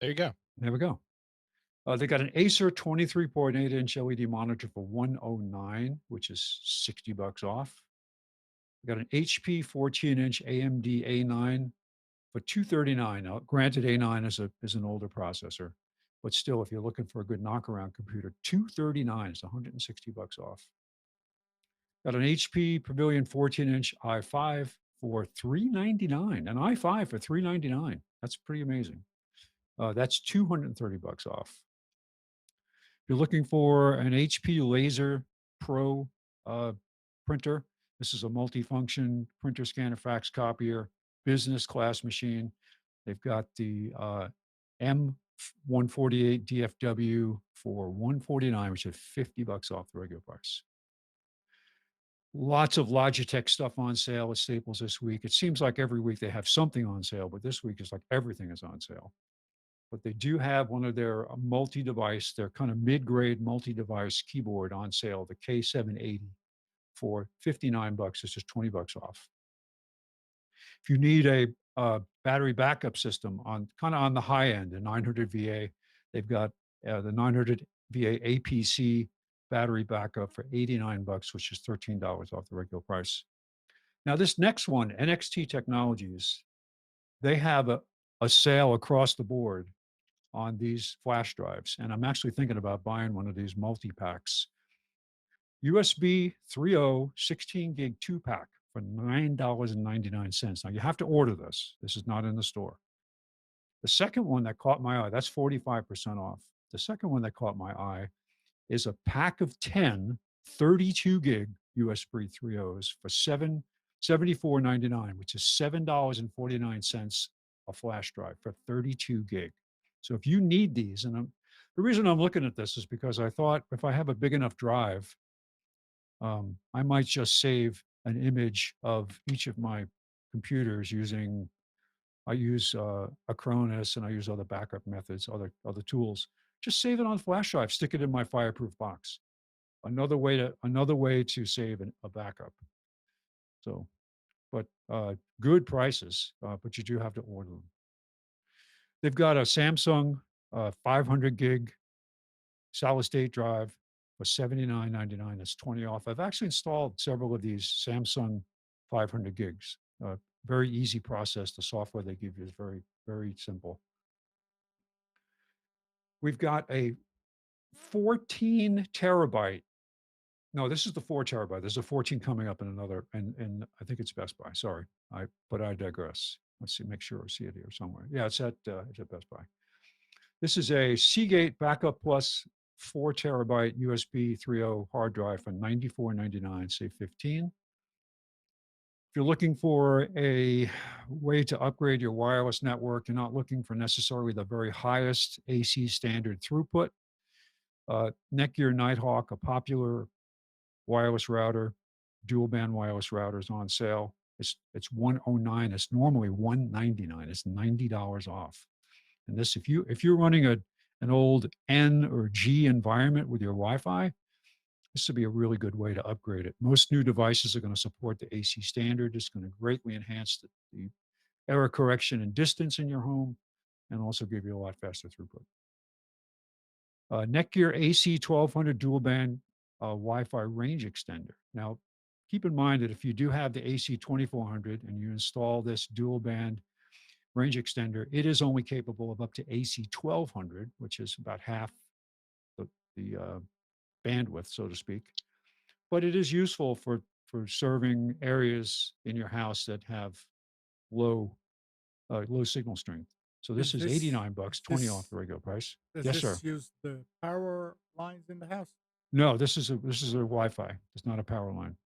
There you go. There we go. They got an Acer 23.8-inch LED monitor for $109, which is $60 off. We got an HP 14-inch AMD A9 for $239. Now, granted, A9 is an older processor, but still, if you're looking for a good knockaround computer, $239 is $160 off. Got an HP Pavilion 14-inch i5 for $399, an i5 for $399. That's pretty amazing. That's $230 off. If you're looking for an HP Laser Pro printer, this is a multifunction printer, scanner, fax, copier, business class machine. They've got the M148 DFW for $149, which is $50 off the regular price. Lots of Logitech stuff on sale at Staples this week. It seems like every week they have something on sale, but this week is like everything is on sale. But they do have one of their multi-device, their kind of mid-grade multi-device keyboard on sale, the K780 for $59. This is $20 off. If you need a battery backup system on kind of on the high end, the 900 VA, they've got the 900 VA APC battery backup for $89, which is $13 off the regular price. Now, this next one, NXT Technologies, they have a sale across the board on these flash drives. And I'm actually thinking about buying one of these multi-packs. USB 3.0 16 gig 2-pack for $9.99. Now, you have to order this. This is not in the store. The second one that caught my eye, that's 45% off. The second one that caught my eye is a pack of 10 32 gig USB 3.0s for $74.99, which is $7.49 a flash drive for 32 gig. So if you need these, and the reason I'm looking at this is because I thought if I have a big enough drive, I might just save an image of each of my computers using, I use Acronis and I use other backup methods, other tools. Just save it on flash drive, stick it in my fireproof box. Another way to save a backup. So, but good prices, but you do have to order them. They've got a Samsung 500 gig solid state drive for $79.99. That's 20 off. I've actually installed several of these Samsung 500 gigs. Very easy process. The software they give you is very, very simple. We've got a 14 terabyte. No, this is the 4 terabyte. There's a 14 coming up in another, and I think it's Best Buy. Sorry, but I digress. Let's see, make sure I see it here somewhere. Yeah, it's at Best Buy. This is a Seagate Backup Plus 4 terabyte USB 3.0 hard drive for $94.99, say 15. If you're looking for a way to upgrade your wireless network, you're not looking for necessarily the very highest AC standard throughput. Netgear Nighthawk, a popular wireless router, dual band wireless routers on sale. It's $109. It's normally $199. It's $90 off. And this, if you're running an old N or G environment with your Wi-Fi, this would be a really good way to upgrade it. Most new devices are going to support the AC standard. It's going to greatly enhance the error correction and distance in your home, and also give you a lot faster throughput. Netgear AC 1200 dual band Wi-Fi range extender. Now, keep in mind that if you do have the AC 2400 and you install this dual band range extender, it is only capable of up to AC 1200, which is about half the bandwidth, so to speak. But it is useful for serving areas in your house that have low signal strength. So this is $89, 20 off the regular price. Yes, sir. Does this use the power lines in the house? No, this is a Wi-Fi. It's not a power line.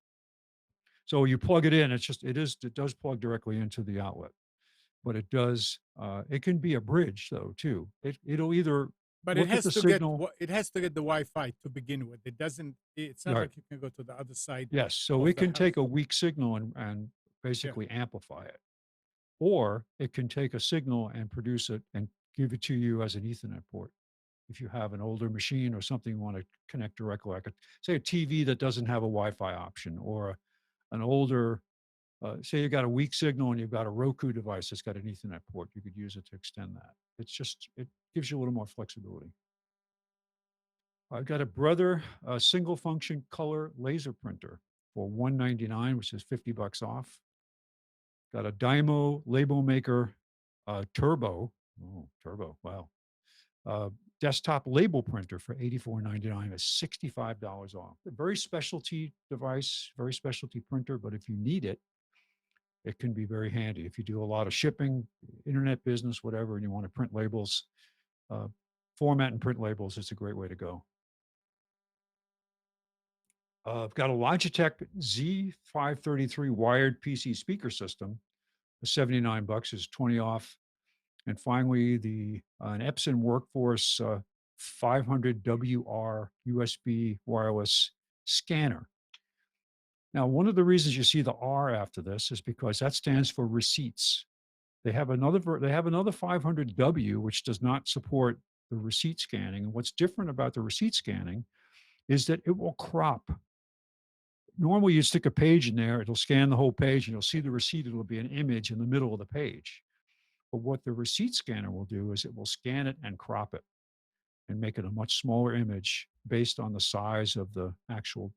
So you plug it in. It does plug directly into the outlet, but it does. It can be a bridge though too. It'll either. But it has to get the Wi-Fi to begin with. It doesn't. It's not like you can go to the other side. Yes, so it can take a weak signal and basically amplify it, or it can take a signal and produce it and give it to you as an Ethernet port. If you have an older machine or something you want to connect directly, like say a TV that doesn't have a Wi-Fi option, or an older, say you got a weak signal and you've got a Roku device that's got an Ethernet port, you could use it to extend that. It gives you a little more flexibility. I've got a Brother single function color laser printer for $199, which is $50 off. Got a Dymo label maker Turbo. Oh, Turbo, wow. Desktop label printer for $84.99 is $65 off. A very specialty device, very specialty printer, but if you need it, it can be very handy if you do a lot of shipping, internet business, whatever, and you want to print labels. Format and print labels is a great way to go. I've got a Logitech Z533 wired PC speaker system. For 79 bucks is 20 off. And finally, an Epson Workforce 500WR USB wireless scanner. Now, one of the reasons you see the R after this is because that stands for receipts. They have another 500W, which does not support the receipt scanning. And what's different about the receipt scanning is that it will crop. Normally, you stick a page in there, it'll scan the whole page, and you'll see the receipt. It'll be an image in the middle of the page. But what the receipt scanner will do is it will scan it and crop it and make it a much smaller image based on the size of the actual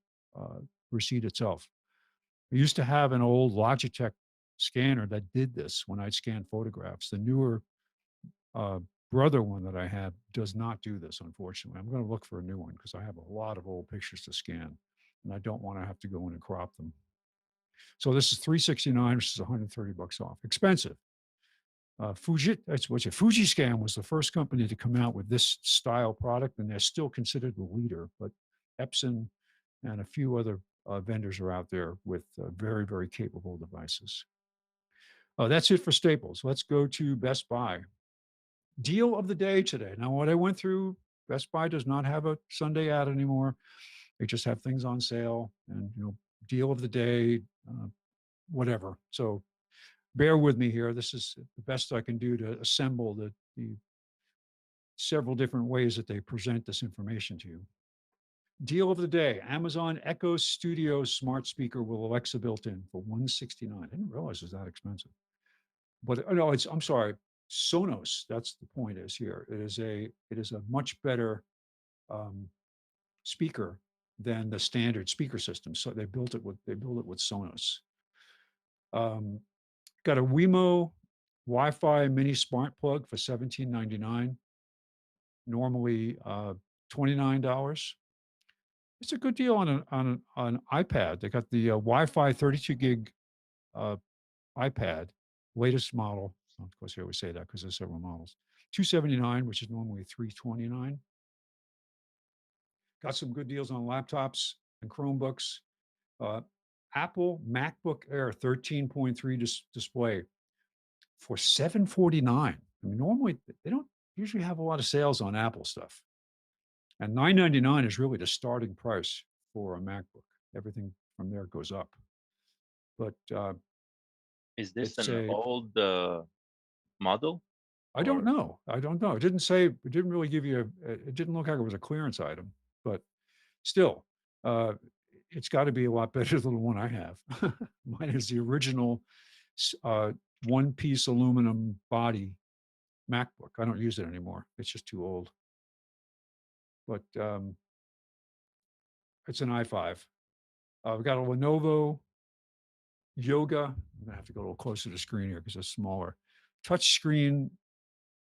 receipt itself. I used to have an old Logitech scanner that did this when I'd scan photographs. The newer brother one that I have does not do this, unfortunately. I'm going to look for a new one because I have a lot of old pictures to scan, and I don't want to have to go in and crop them. So this is $369, which is 130 bucks off. Expensive. Fujiscan was the first company to come out with this style product, and they're still considered the leader. But Epson and a few other vendors are out there with very, very capable devices. That's it for Staples. Let's go to Best Buy. Deal of the day today. Now, what I went through, Best Buy does not have a Sunday ad anymore. They just have things on sale and, deal of the day, whatever. So bear with me here. This is the best I can do to assemble the several different ways that they present this information to you. Deal of the day, Amazon Echo Studio smart speaker with Alexa built in for $169. I didn't realize it was that expensive. But no, I'm sorry, Sonos, that's the point is here. It is a much better speaker than the standard speaker system. So they built it with Sonos. Got a Wemo Wi-Fi mini smart plug for $17.99. Normally $29. It's a good deal on an iPad. They got the Wi-Fi 32 gig iPad, latest model. Of course, I always say that because there's several models. $279, which is normally $329. Got some good deals on laptops and Chromebooks. Apple MacBook Air 13.3 display for $749. I mean, normally they don't usually have a lot of sales on Apple stuff. And $999 is really the starting price for a MacBook. Everything from there goes up. But is this an old model? I don't know. It didn't say. It didn't really give you. It didn't look like it was a clearance item. But still, it's got to be a lot better than the one I have. Mine is the original one-piece aluminum body MacBook. I don't use it anymore. It's just too old. But it's an i5. We've got a Lenovo Yoga. I'm going to have to go a little closer to the screen here because it's smaller. Touchscreen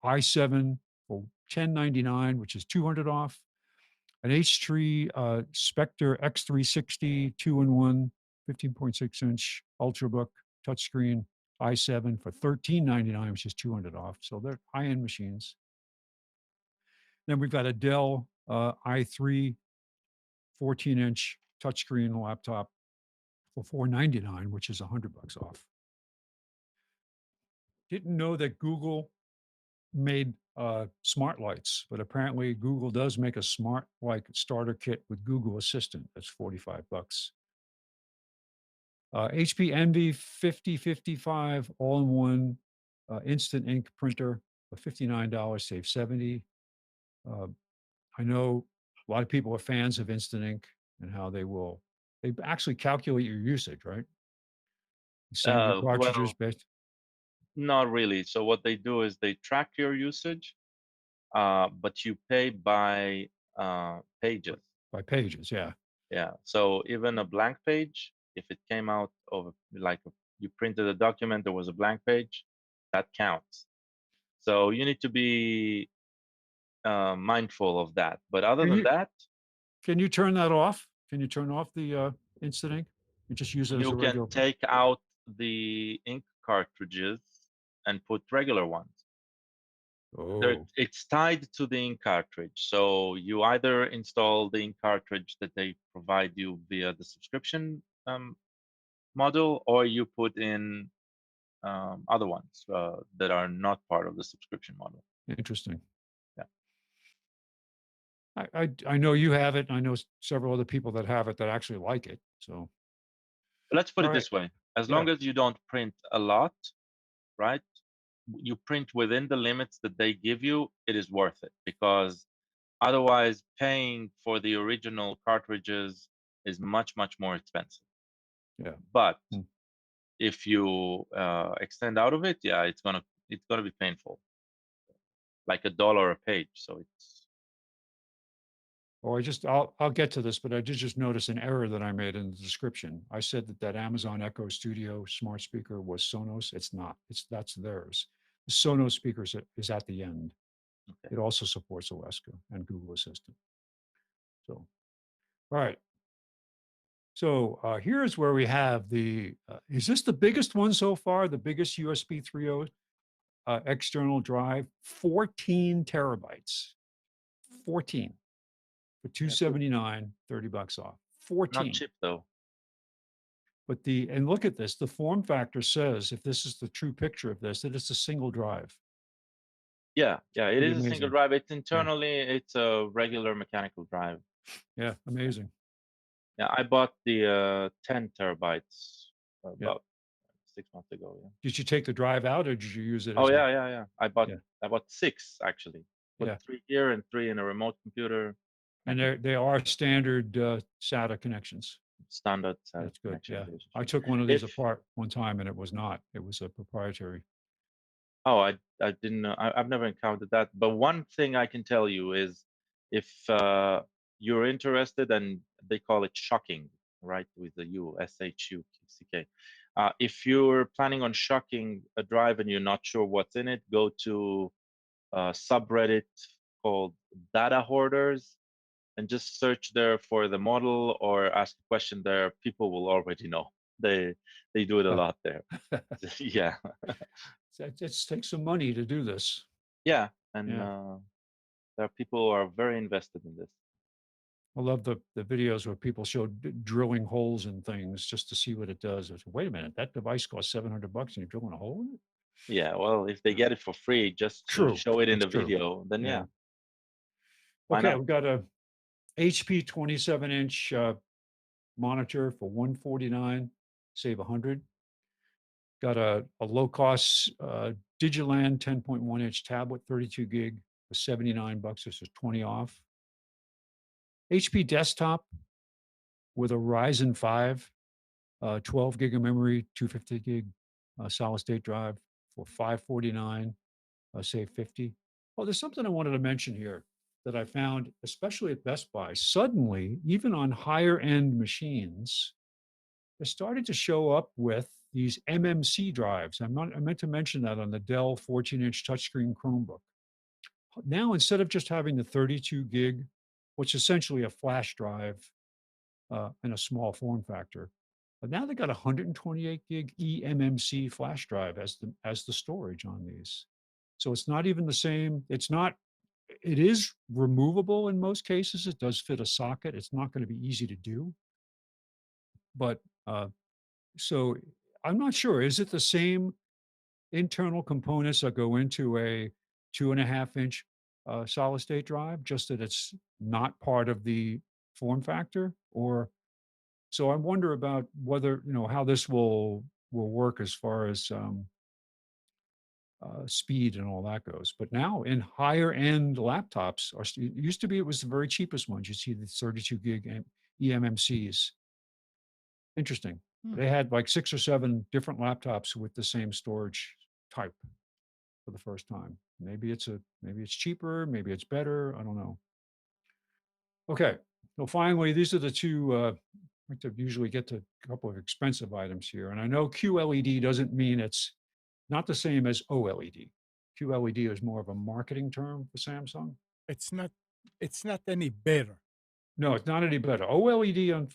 i7 for $1099, which is $200 off. An H3 Spectre X360 2-in-1 15.6-inch Ultrabook touchscreen i7 for $1399, which is $200 off. So they're high-end machines. Then we've got a Dell i3 14-inch touchscreen laptop for $499, which is $100 off. Didn't know that Google made smart lights, but apparently Google does make a smart light starter kit with Google Assistant. That's $45. HP Envy 5055 all-in-one instant ink printer for $59, save $70. I know a lot of people are fans of instant ink and how they actually calculate your usage, right? Send your cartridges based. Not really. So what they do is they track your usage, but you pay by pages. By pages, yeah. Yeah. So even a blank page, if it came out of like you printed a document, there was a blank page, that counts. So you need to be mindful of that. But other than that, can you turn that off? Can you turn off the instant ink? You just use it as a regular. You can take out the ink cartridges and put regular ones. Oh, It's tied to the ink cartridge. So you either install the ink cartridge that they provide you via the subscription model, or you put in other ones that are not part of the subscription model. interesting. Yeah. I know you have it. And I know several other people that have it that actually like it. So Let's put All it right. this way: as Yeah. long as you don't print a lot, right? You print within the limits that they give you, it is worth it, because otherwise paying for the original cartridges is much more expensive. Yeah. But Hmm. if you extend out of it, yeah, it's gonna be painful, like $1 a page. So it's Or I'll get to this, but I did just notice an error that I made in the description. I said that Amazon Echo Studio smart speaker was Sonos. It's not. That's theirs. The Sonos speaker is at the end. okay. It also supports Alexa and Google Assistant. So, all right. So here's where we have the. Is this the biggest one so far? The biggest USB 3.0 external drive, 14 terabytes. 14 for $279, $30 off. 14. Not cheap though. But and look at this, the form factor says, if this is the true picture of this, that it's a single drive. Yeah, it Pretty is a single amazing. drive. It's internally, it's a regular mechanical drive. Yeah, amazing. Yeah, I bought the 10 terabytes Yeah. about 6 months ago. Yeah. Did you take the drive out or did you use it? Oh as yeah. I bought Yeah. 6 actually. Put Yeah. 3 here and 3 in a remote computer. And they are standard SATA connections. Standard That's good. connection Yeah. relationship. I took one of these If apart one time and it was not. It was a proprietary. Oh, I didn't know. I've never encountered that. But one thing I can tell you is, if you're interested, and they call it shocking, right, with the U, SHUCK. If you're planning on shocking a drive and you're not sure what's in it, go to a subreddit called Data Hoarders and just search there for the model or ask a question there. People will already know. They do it a lot there. Yeah. It takes some money to do this. Yeah, and Yeah. there are people who are very invested in this. I love the videos where people show drilling holes in things just to see what it does. It's, wait a minute, that device costs $700 and you're drilling a hole in it? Yeah, well, if they get it for free just to True. show it in the That's true. video, then yeah. Why Okay, not? we've got a HP 27-inch monitor for $149, save $100. Got a low-cost Digiland 10.1-inch tablet, 32 gig for $79. This is 20 off. HP desktop with a Ryzen 5, 12 gig of memory, 250 gig solid state drive for $549, save 50. Well, there's something I wanted to mention here that I found, especially at Best Buy. Suddenly, even on higher end machines, they're starting to show up with these MMC drives. I meant to mention that on the Dell 14-inch touchscreen Chromebook. Now, instead of just having the 32 gig, which is essentially a flash drive in a small form factor, but now they got 128 gig eMMC flash drive as the storage on these. So it's not even the same. It is removable in most cases. It does fit a socket. It's not going to be easy to do. But so I'm not sure. Is it the same internal components that go into a 2.5-inch solid state drive, just that it's not part of the form factor? Or so I wonder about whether, how this will work as far as speed and all that goes. But now in higher end laptops, it used to be it was the very cheapest ones. You see the 32 gig eMMCs. Interesting. They had like 6 or 7 different laptops with the same storage type for the first time. Maybe it's cheaper, maybe it's better. I don't know. Okay. So finally, these are the two. I like to usually get to a couple of expensive items here, and I know QLED doesn't mean it's not the same as OLED. QLED is more of a marketing term for Samsung. It's not any better. No, it's not any better. OLED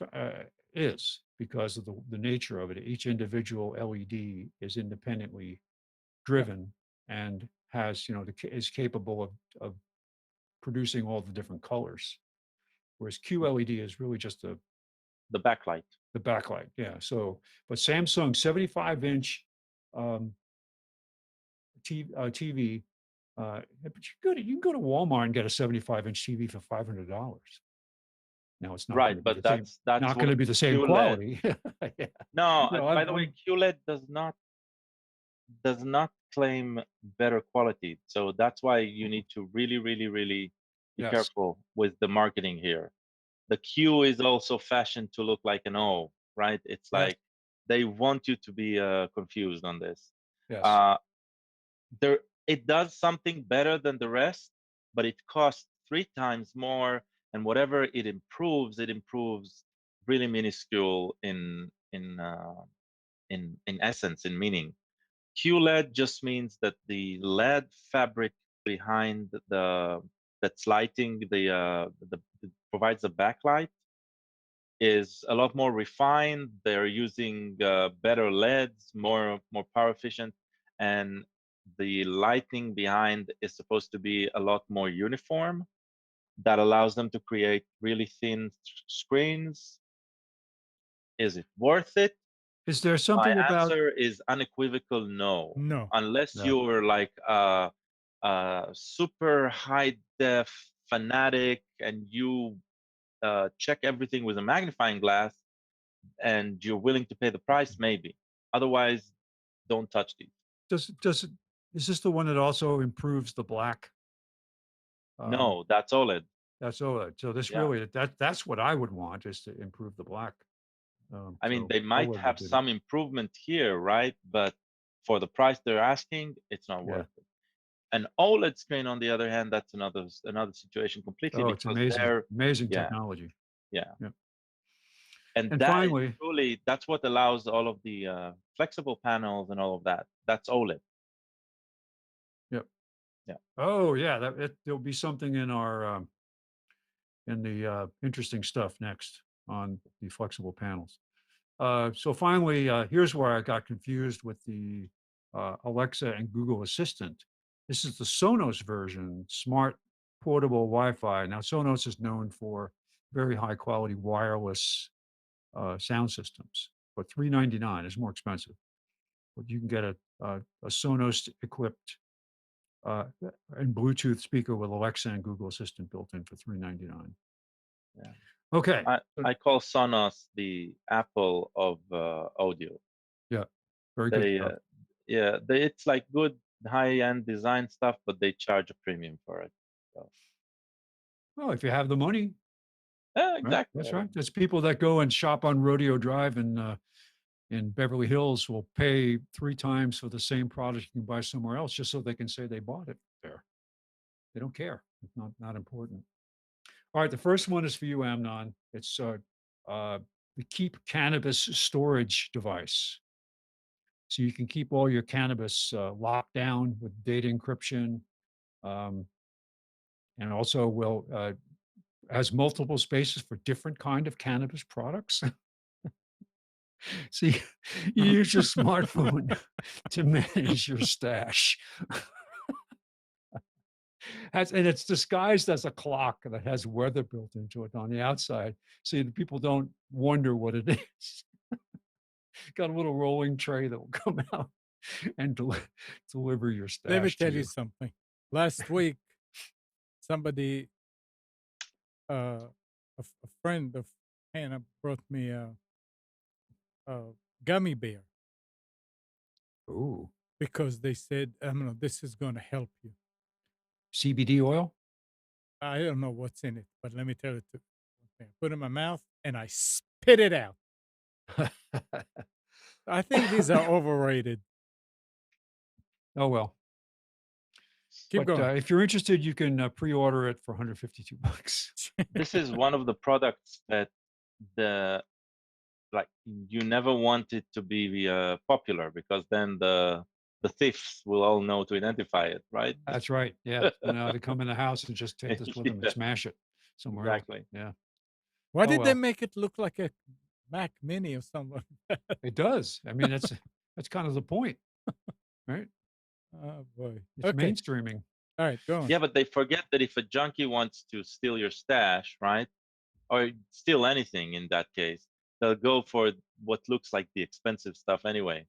is, because of the nature of it. Each individual LED is independently driven and has, is capable of producing all the different colors. Whereas QLED is really just The backlight. the backlight. Yeah. So, but Samsung 75-inch TV. But you can go to Walmart and get a 75-inch TV for $500. Now it's not Right, going to be but the same. that's Not going to what be the same QLED. quality. Yeah. No, No, by the way, QLED does not claim better quality. So that's why you need to really, really, really be Yes. careful with the marketing here. The Q is also fashioned to look like an O, right? It's Yes. like they want you to be confused on this. Yes. It does something better than the rest, but it costs 3 times more, and whatever it improves really minuscule in essence, in meaning. QLED just means that the LED fabric behind that's lighting the provides a backlight is a lot more refined. They're using better LEDs, more power efficient, and the lighting behind is supposed to be a lot more uniform. That allows them to create really thin screens. Is it worth it? Is there something My about answer is unequivocal no. No. Unless No. you're like a super high def fanatic and you check everything with a magnifying glass and you're willing to pay the price, maybe. Otherwise, don't touch these. is this the one that also improves the black? No, that's OLED. That's OLED. So this Yeah. really that's what I would want, is to improve the black. I mean, So they might OLED have would do some improvement here, right? But for the price they're asking, it's not Yeah. worth it. An OLED screen, on the other hand, that's another situation completely, Oh, it's because amazing, amazing yeah. technology. Yeah. Yeah. And And that is finally, truly, that's what allows all of the flexible panels and all of that. That's OLED. Yep. Yeah. Oh yeah, there'll be something in our in the interesting stuff next on the flexible panels. So finally, here's where I got confused with the Alexa and Google Assistant. This is the Sonos version, smart portable Wi-Fi. Now, Sonos is known for very high quality wireless sound systems, but $399 is more expensive. But you can get a Sonos equipped and Bluetooth speaker with Alexa and Google Assistant built in for $399. Yeah. Okay. I call Sonos the Apple of audio. Yeah. Very good stuff. It's like good high-end design stuff, but they charge a premium for it. So. Well, if you have the money. Yeah, Right? exactly. That's right. There's people that go and shop on Rodeo Drive in Beverly Hills will pay 3 times for the same product you can buy somewhere else just so they can say they bought it there. They don't care. It's not important. All right, the first one is for you, Amnon. It's the Keep Cannabis storage device. So you can keep all your cannabis locked down with data encryption, and also has multiple spaces for different kind of cannabis products. See, you use your smartphone to manage your stash. And it's disguised as a clock that has weather built into it on the outside, so people don't wonder what it is. Got a little rolling tray that will come out and deliver your stash. Let me to tell you something. Last week, somebody, a friend of Hannah, brought me a gummy bear Ooh, because they said, this is going to help you. CBD oil? I don't know what's in it, but let me tell you. I put it in my mouth and I spit it out. I think these are overrated. Oh, well. Keep going. If you're interested, you can pre-order it for $152. This is one of the products that you never want it to be popular, because then the thieves will all know to identify it, right? That's right. Yeah. So now they come in the house and just take this with them and smash it somewhere else. Exactly. Yeah. Why did they well. make it look like a Mac Mini or something. It does. I mean, that's kind of the point, right? Oh boy. It's Okay. mainstreaming. All right, go on. Yeah, but they forget that if a junkie wants to steal your stash, right, or steal anything in that case, they'll go for what looks like the expensive stuff anyway.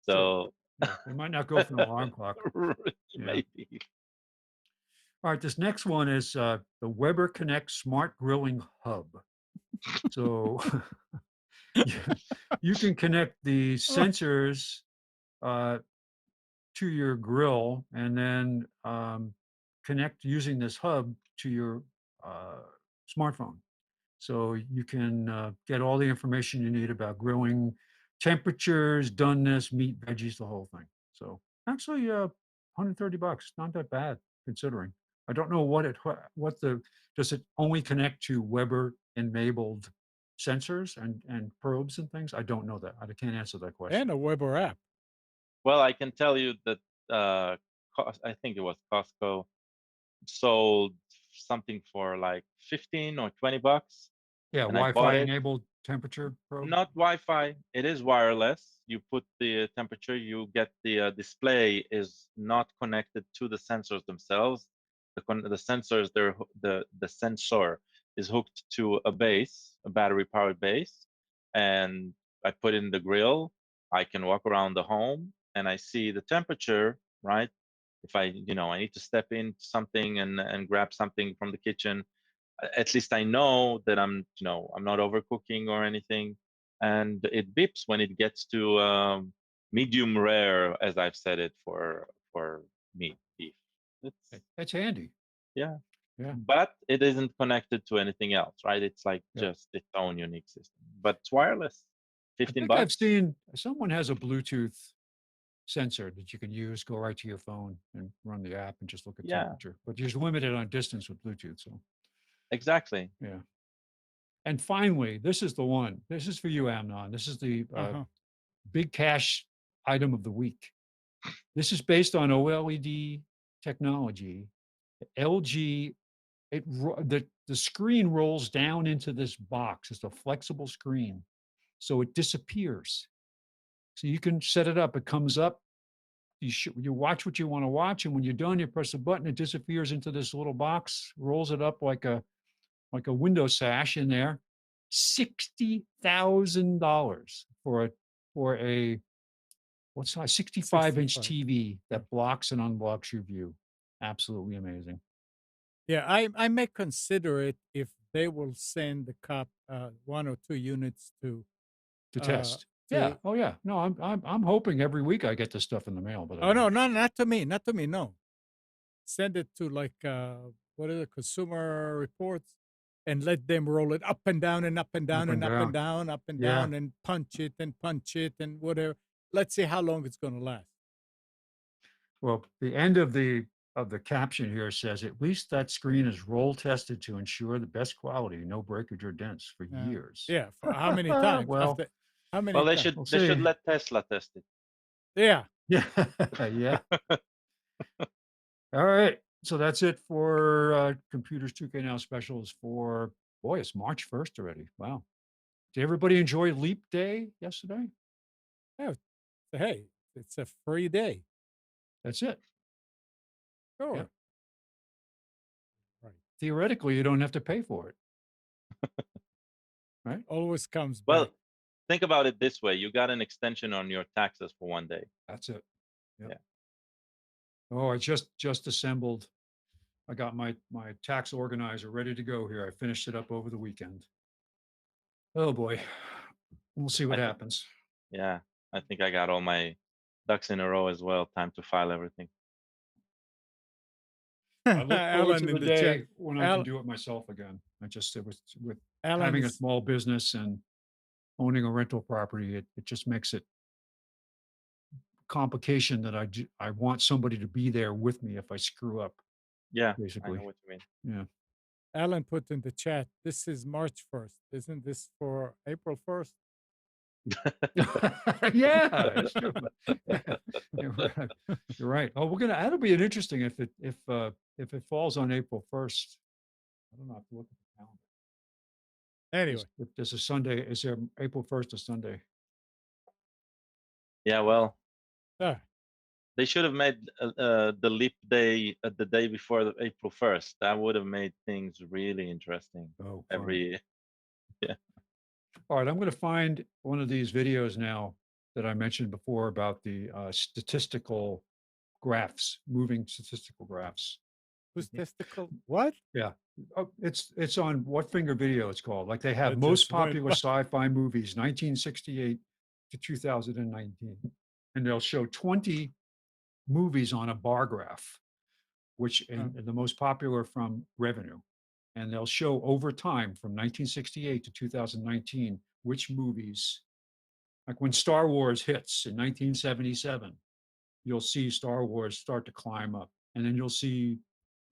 So Yeah, they might not go for an alarm clock. Yeah. maybe. All right, this next one is the Weber Connect Smart Grilling Hub. So you can connect the sensors to your grill and then connect using this hub to your smartphone. So you can get all the information you need about grilling, temperatures, doneness, meat, veggies, the whole thing. So actually, $130, not that bad considering. I don't know does it only connect to Weber enabled sensors and probes and things? I don't know that. I can't answer that question. And a Weber app. Well, I can tell you that I think it was Costco sold something for like 15 or 20 bucks. Yeah, and I bought Wi-Fi it. enabled temperature probe. Not Wi-Fi. It is wireless. You put the temperature. You get the display is not connected to the sensors themselves. The sensors, the sensor is hooked to a base, a battery-powered base, and I put in the grill. I can walk around the home and I see the temperature. Right. If I need to step into something and grab something from the kitchen, at least I know that I'm not overcooking or anything, and it beeps when it gets to medium rare, as I've said it for meat, beef. That's handy. Yeah, Yeah. but it isn't connected to anything else, right? It's like just its own unique system, but it's wireless. I 15 think I've bucks. seen someone has a Bluetooth sensor that you can use, go right to your phone and run the app and just look at temperature. But you're limited on distance with Bluetooth. So Exactly. yeah. And finally, this is the one. This is for you, Amnon. This is the big cash item of the week. This is based on OLED technology. LG, the screen rolls down into this box. It's a flexible screen, so it disappears. So you can set it up. It comes up. You watch what you want to watch, and when you're done, you press a button. It disappears into this little box. Rolls it up like a window sash in there. $60,000 for a what's that? 65-inch TV that blocks and unblocks your view. Absolutely amazing. Yeah, I may consider it if they will send the cop 1 or 2 units to test. Yeah. Oh yeah. No, I'm hoping every week I get this stuff in the mail. But no, not to me, not to me. No, send it to like what are the Consumer Reports, and let them roll it up and down and up and down and up and down, up and down, and punch it and whatever. Let's see how long it's going to last. Well, the end of the caption here says, at least that screen is roll tested to ensure the best quality, no breakage or dents for years. Yeah, for how many times? Well, how many? Well, they times? should let Tesla test it. Yeah. Yeah. Yeah. All right. So that's it for Computers 2K Now specials for, boy, it's March 1st already. Wow. Did everybody enjoy Leap Day yesterday? Yeah. Hey, it's a free day. That's it. Sure. Yeah. Right. Theoretically, you don't have to pay for it. Right? Always comes back. Well, think about it this way. You got an extension on your taxes for 1 day. That's it. Yep. Yeah. Oh, I just assembled. I got my tax organizer ready to go here. I finished it up over the weekend. Oh boy. We'll see what happens. Yeah. I think I got all my ducks in a row as well. Time to file everything. I look forward to Alan the in the day chat. when I can do it myself again. It was with Alan having a is- small business and owning a rental property. It just makes it complication that I want somebody to be there with me if I screw up. Yeah, Basically. I know what you mean. Yeah. Alan put in the chat, this is March 1st. Isn't this for April 1st? Yeah, it's true. You're right. Oh, that'll be an interesting if it falls on April 1st. I don't know. I have to look at the calendar. Anyway, If there's a Sunday, is there April 1st a Sunday? Yeah, well, ah, they should have made the leap day the day before the April 1st. That would have made things really interesting. Oh, fun. Every yeah. All right, I'm going to find one of these videos now that I mentioned before about the statistical graphs, moving statistical graphs. whose testicle? What? Yeah. Oh, it's on What Finger Video it's called. Like they have That most just went popular by. sci-fi movies, 1968 to 2019. And they'll show 20 movies on a bar graph, which and the most popular from revenue. And they'll show over time from 1968 to 2019 which movies, like when Star Wars hits in 1977, you'll see Star Wars start to climb up, and then you'll see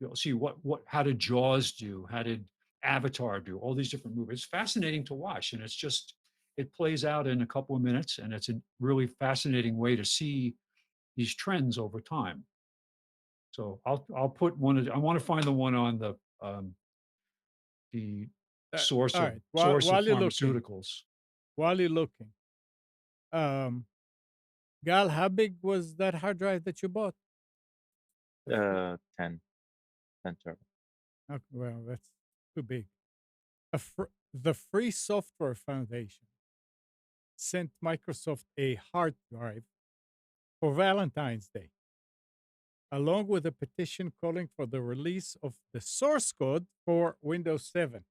what how did Jaws do, how did Avatar do, all these different movies. It's fascinating to watch, and it's just it plays out in a couple of minutes, and it's a really fascinating way to see these trends over time. So I'll put one of I want to find the one on the source all of right. source of While you're looking, pharmaceuticals. um, Gal, how big was that hard drive that you bought? 10 terabytes. Okay, well, that's too big. The Free Software Foundation sent Microsoft a hard drive for Valentine's Day, along with a petition calling for the release of the source code for Windows 7,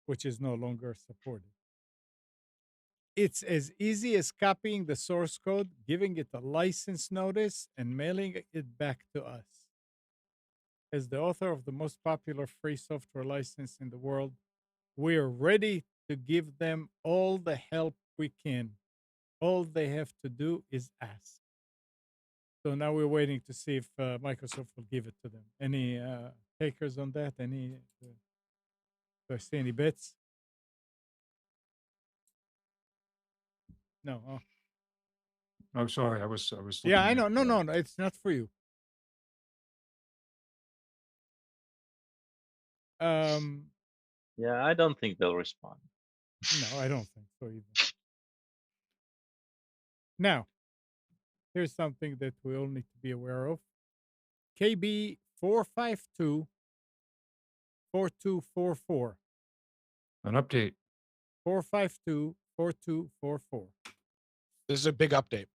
which is no longer supported. It's as easy as copying the source code, giving it a license notice, and mailing it back to us. As the author of the most popular free software license in the world, we are ready to give them all the help we can. All they have to do is ask. So now we're waiting to see if Microsoft will give it to them. Any takers on that? Any? Do I see any bets? No. Oh. I'm sorry, I was Yeah, I looking know. at, No, it's not for you. Yeah, I don't think they'll respond. No, I don't think so either. Now, here's something that we all need to be aware of. KB 452 4244. an update. 452 4244. This is a big update.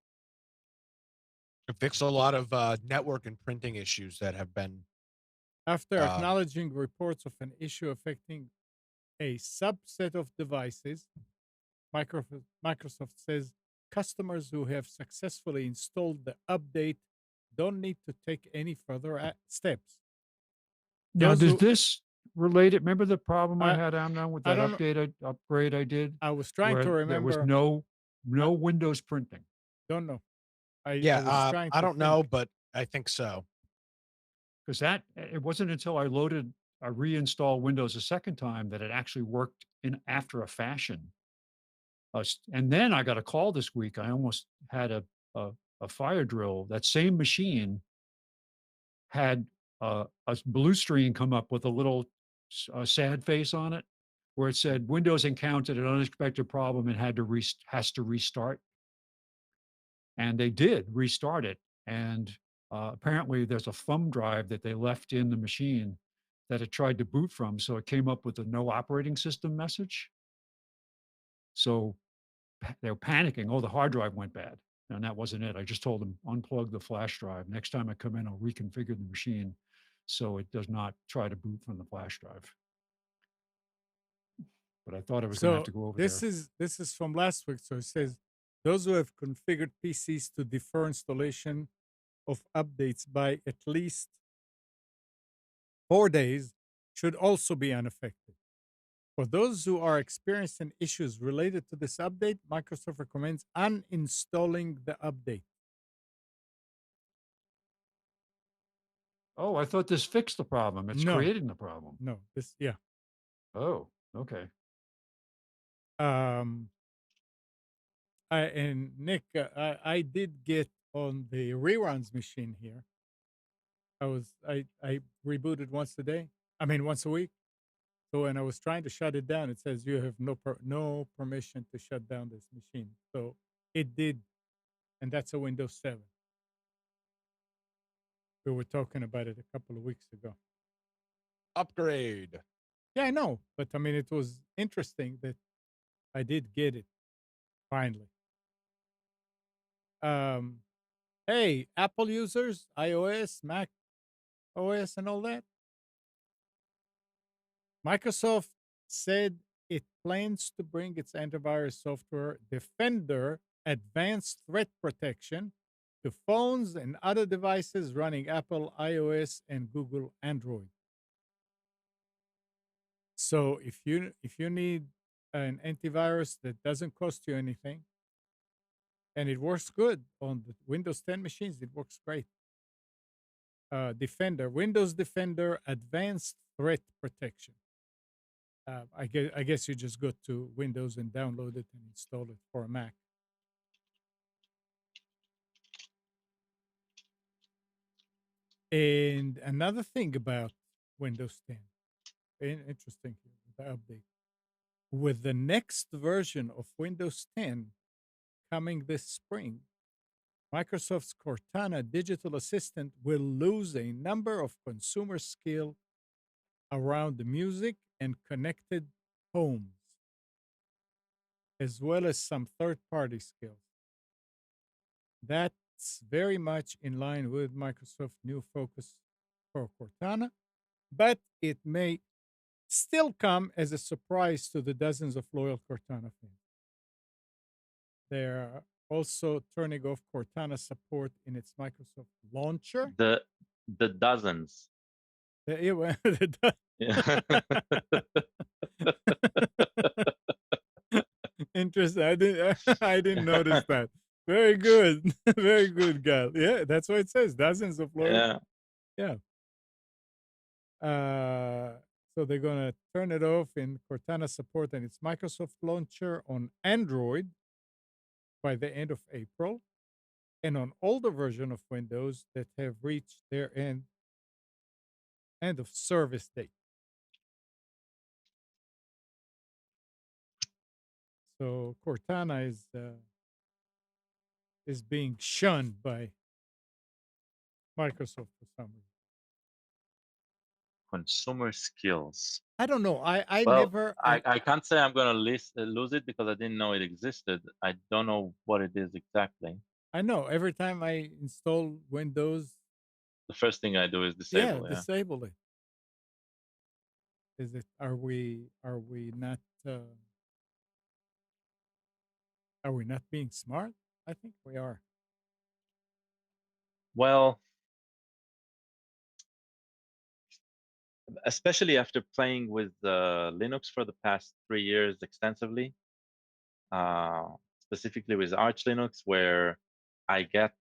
It fixed a lot of network and printing issues that have been. After acknowledging reports of an issue affecting a subset of devices, Microsoft says customers who have successfully installed the update don't need to take any further steps. Now, Those does who- this relate it? Remember the problem I I- had, Amnon, with I that don't upgrade I did? I was trying to where there was remember. no Windows printing. Don't know. I Yeah, was trying I to don't know, think. but I think so. Because it wasn't until I reinstalled Windows a second time that it actually worked in after a fashion. And then I got a call this week. I almost had a fire drill. That same machine had a blue screen come up with a little sad face on it, where it said Windows encountered an unexpected problem and has to restart. And they did restart it. And apparently there's a thumb drive that they left in the machine that it tried to boot from. So it came up with a no operating system message. So they were panicking. Oh, the hard drive went bad. And that wasn't it. I just told them unplug the flash drive. Next time I come in, I'll reconfigure the machine so it does not try to boot from the flash drive. But I thought I was going to have to go over this there. This is from last week. So it says those who have configured PCs to defer installation of updates by at least 4 days should also be unaffected. For those who are experiencing issues related to this update, Microsoft recommends uninstalling the update. Oh, I thought this fixed the problem. It's No. creating the problem. No, this, yeah. Oh, okay. And Nick, I did get on the reruns machine here. I rebooted once a week. So when I was trying to shut it down, it says you have no permission to shut down this machine. So it did, and that's a Windows 7. We were talking about it a couple of weeks ago. Upgrade. Yeah, I know, but I mean, it was interesting that I did get it finally. Hey, Apple users, iOS, Mac OS, and all that. Microsoft said it plans to bring its antivirus software Defender Advanced Threat Protection to phones and other devices running Apple iOS and Google Android. So if you need an antivirus that doesn't cost you anything and it works good on the Windows 10 machines, it works great. Defender, Windows Defender Advanced Threat Protection. I guess you just go to Windows and download it and install it for a Mac. And another thing about Windows 10, interesting here, the update. With the next version of Windows 10 coming this spring, Microsoft's Cortana digital assistant will lose a number of consumer skills around the music and connected homes, as well as some third-party skills. That's very much in line with Microsoft's new focus for Cortana, but it may still come as a surprise to the dozens of loyal Cortana fans. They're also turning off Cortana support in its Microsoft launcher. The dozens. Yeah. Interesting. I didn't notice that. Very good. Very good, Gal. Yeah, that's what it says. Dozens of loyal. Yeah. So they're gonna turn it off in Cortana support and its Microsoft launcher on Android by the end of April, and on older version of Windows that have reached their end of service date. So Cortana is being shunned by Microsoft for some reason. Consumer skills. I don't know. I Well, never. I can't say I'm gonna lose it because I didn't know it existed. I don't know what it is exactly. I know. Every time I install Windows, The first thing I do is disable. Yeah. disable it. Is it? Are we not? Are we not being smart? I think we are. Well, especially after playing with Linux for the past 3 years extensively, specifically with Arch Linux, where I get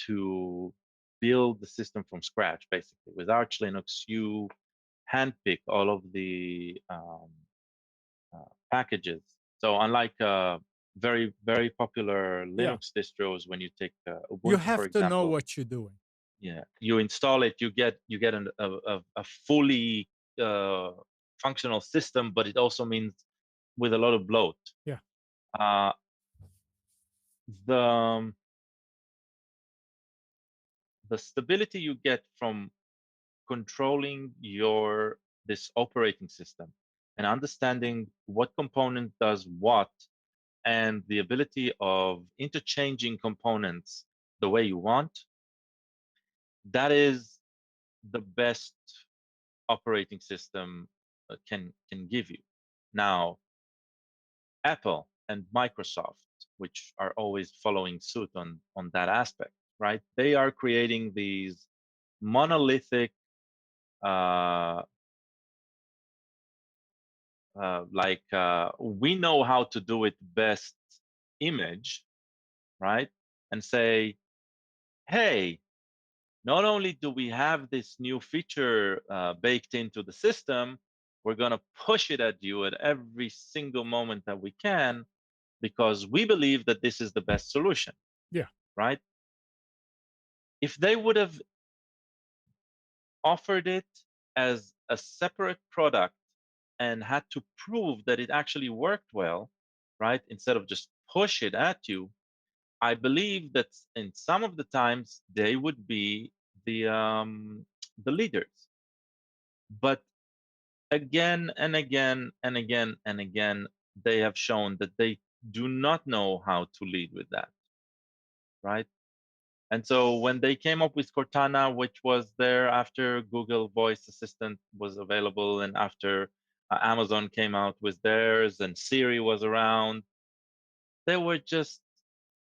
to build the system from scratch. Basically, with Arch Linux, you handpick all of the packages. So unlike very very popular Linux distros, when you take Ubuntu, You have for to example, know what you're doing. Yeah, you install it, you get a fully functional system, but it also means with a lot of bloat. Yeah. The stability you get from controlling this operating system and understanding what component does what, and the ability of interchanging components the way you want, that is the best operating system can give you. Now, Apple and Microsoft, which are always following suit on that aspect, right? They are creating these monolithic we know how to do it best image, right? And say, hey, not only do we have this new feature baked into the system, we're going to push it at you at every single moment that we can, because we believe that this is the best solution. Yeah. Right? If they would have offered it as a separate product and had to prove that it actually worked well, right? Instead of just push it at you, I believe that in some of the times they would be the leaders. But again and again and again and again, they have shown that they do not know how to lead with that, right? And so when they came up with Cortana, which was there after Google Voice Assistant was available and after Amazon came out with theirs and Siri was around, they were just,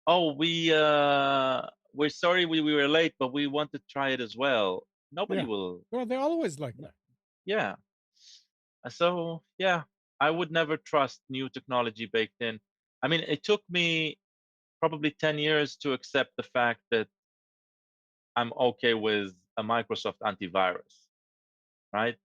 oh, we're sorry we were late, but we want to try it as well. Nobody Yeah. will. Well, they're always like that. Yeah. So yeah, I would never trust new technology baked in. I mean, it took me probably 10 years to accept the fact that I'm okay with a Microsoft antivirus, right?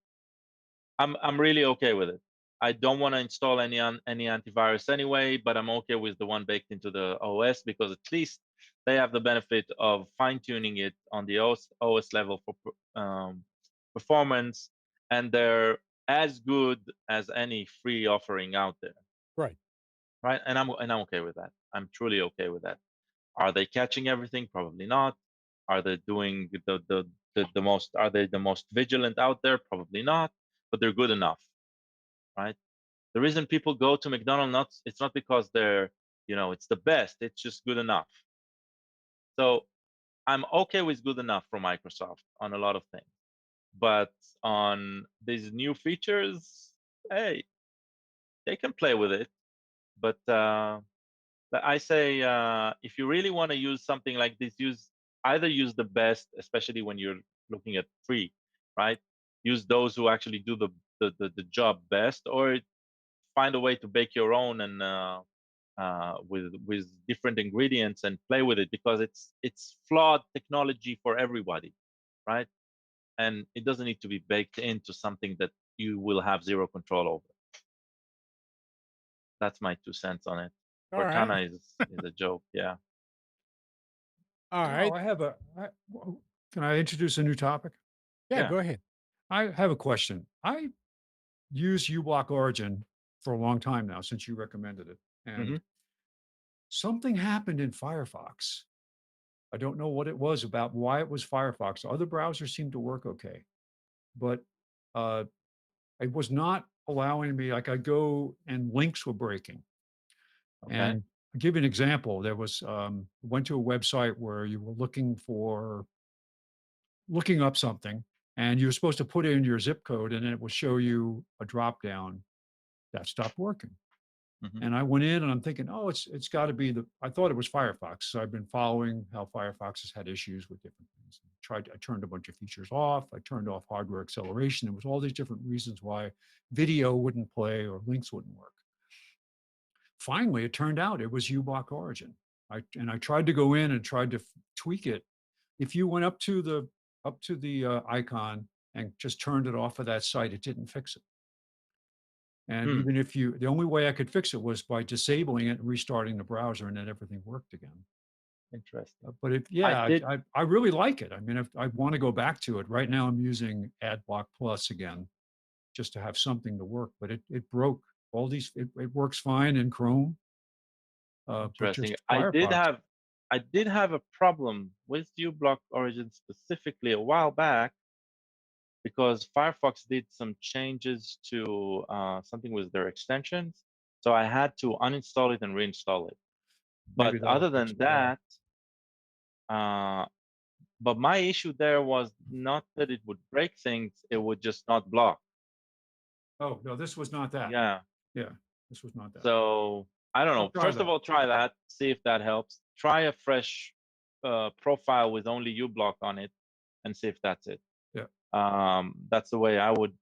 I'm really okay with it. I don't want to install any antivirus anyway, but I'm okay with the one baked into the OS because at least they have the benefit of fine tuning it on the OS level for performance, and they're as good as any free offering out there, Right. right? And I'm okay with that. I'm truly okay with that. Are they catching everything? Probably not. Are they doing the most? Are they the most vigilant out there? Probably not. But they're good enough, right? The reason people go to McDonald's, not it's not because they're, it's the best. It's just good enough. So I'm okay with good enough from Microsoft on a lot of things, but on these new features, hey, they can play with it. But I say, if you really want to use something like this, either use the best, especially when you're looking at free, right? Use those who actually do the job best, or find a way to bake your own and with different ingredients and play with it because it's flawed technology for everybody, right? And it doesn't need to be baked into something that you will have zero control over. That's my 2 cents on it. All right. Cortana is a joke, yeah. All Now, right. I have can I introduce a new topic? Yeah, Yeah. go ahead. I have a question. I use Ublock Origin for a long time now since you recommended it. And hmm something happened in Firefox. I don't know what it was about, why it was Firefox. Other browsers seemed to work okay, but uh, it was not allowing me, like I go and links were breaking. Okay. And I'll give you an example. There was, went to a website where you were looking up something and you were supposed to put in your zip code and it would show you a drop down that stopped working. hmm And I went in and I'm thinking, oh, it's got to be I thought it was Firefox. So I've been following how Firefox has had issues with different things. I turned a bunch of features off. I turned off hardware acceleration. There was all these different reasons why video wouldn't play or links wouldn't work. Finally, it turned out it was Ublock Origin. I tried to go in and tried to tweak it. If you went up to the icon and just turned it off of that site, it didn't fix it. And Hmm. even if the only way I could fix it was by disabling it and restarting the browser, and then everything worked again. Interesting. But I did. I really like it. I mean, if I want to go back to it, right now I'm using AdBlock Plus again, just to have something to work. But it broke all these. It works fine in Chrome, but Interesting. just Firefox. I did have a problem with uBlock Origin specifically a while back because Firefox did some changes to something with their extensions. So I had to uninstall it and reinstall it. Maybe But that'll other fix than it. Yeah. that, but my issue there was not that it would break things, it would just not block. Oh no, this was not that. Yeah. Yeah, this was not that. So I don't I'll know. try First of that. all, try that. See if that helps. Try a fresh profile with only uBlock on it, and see if that's it. Yeah. That's the way I would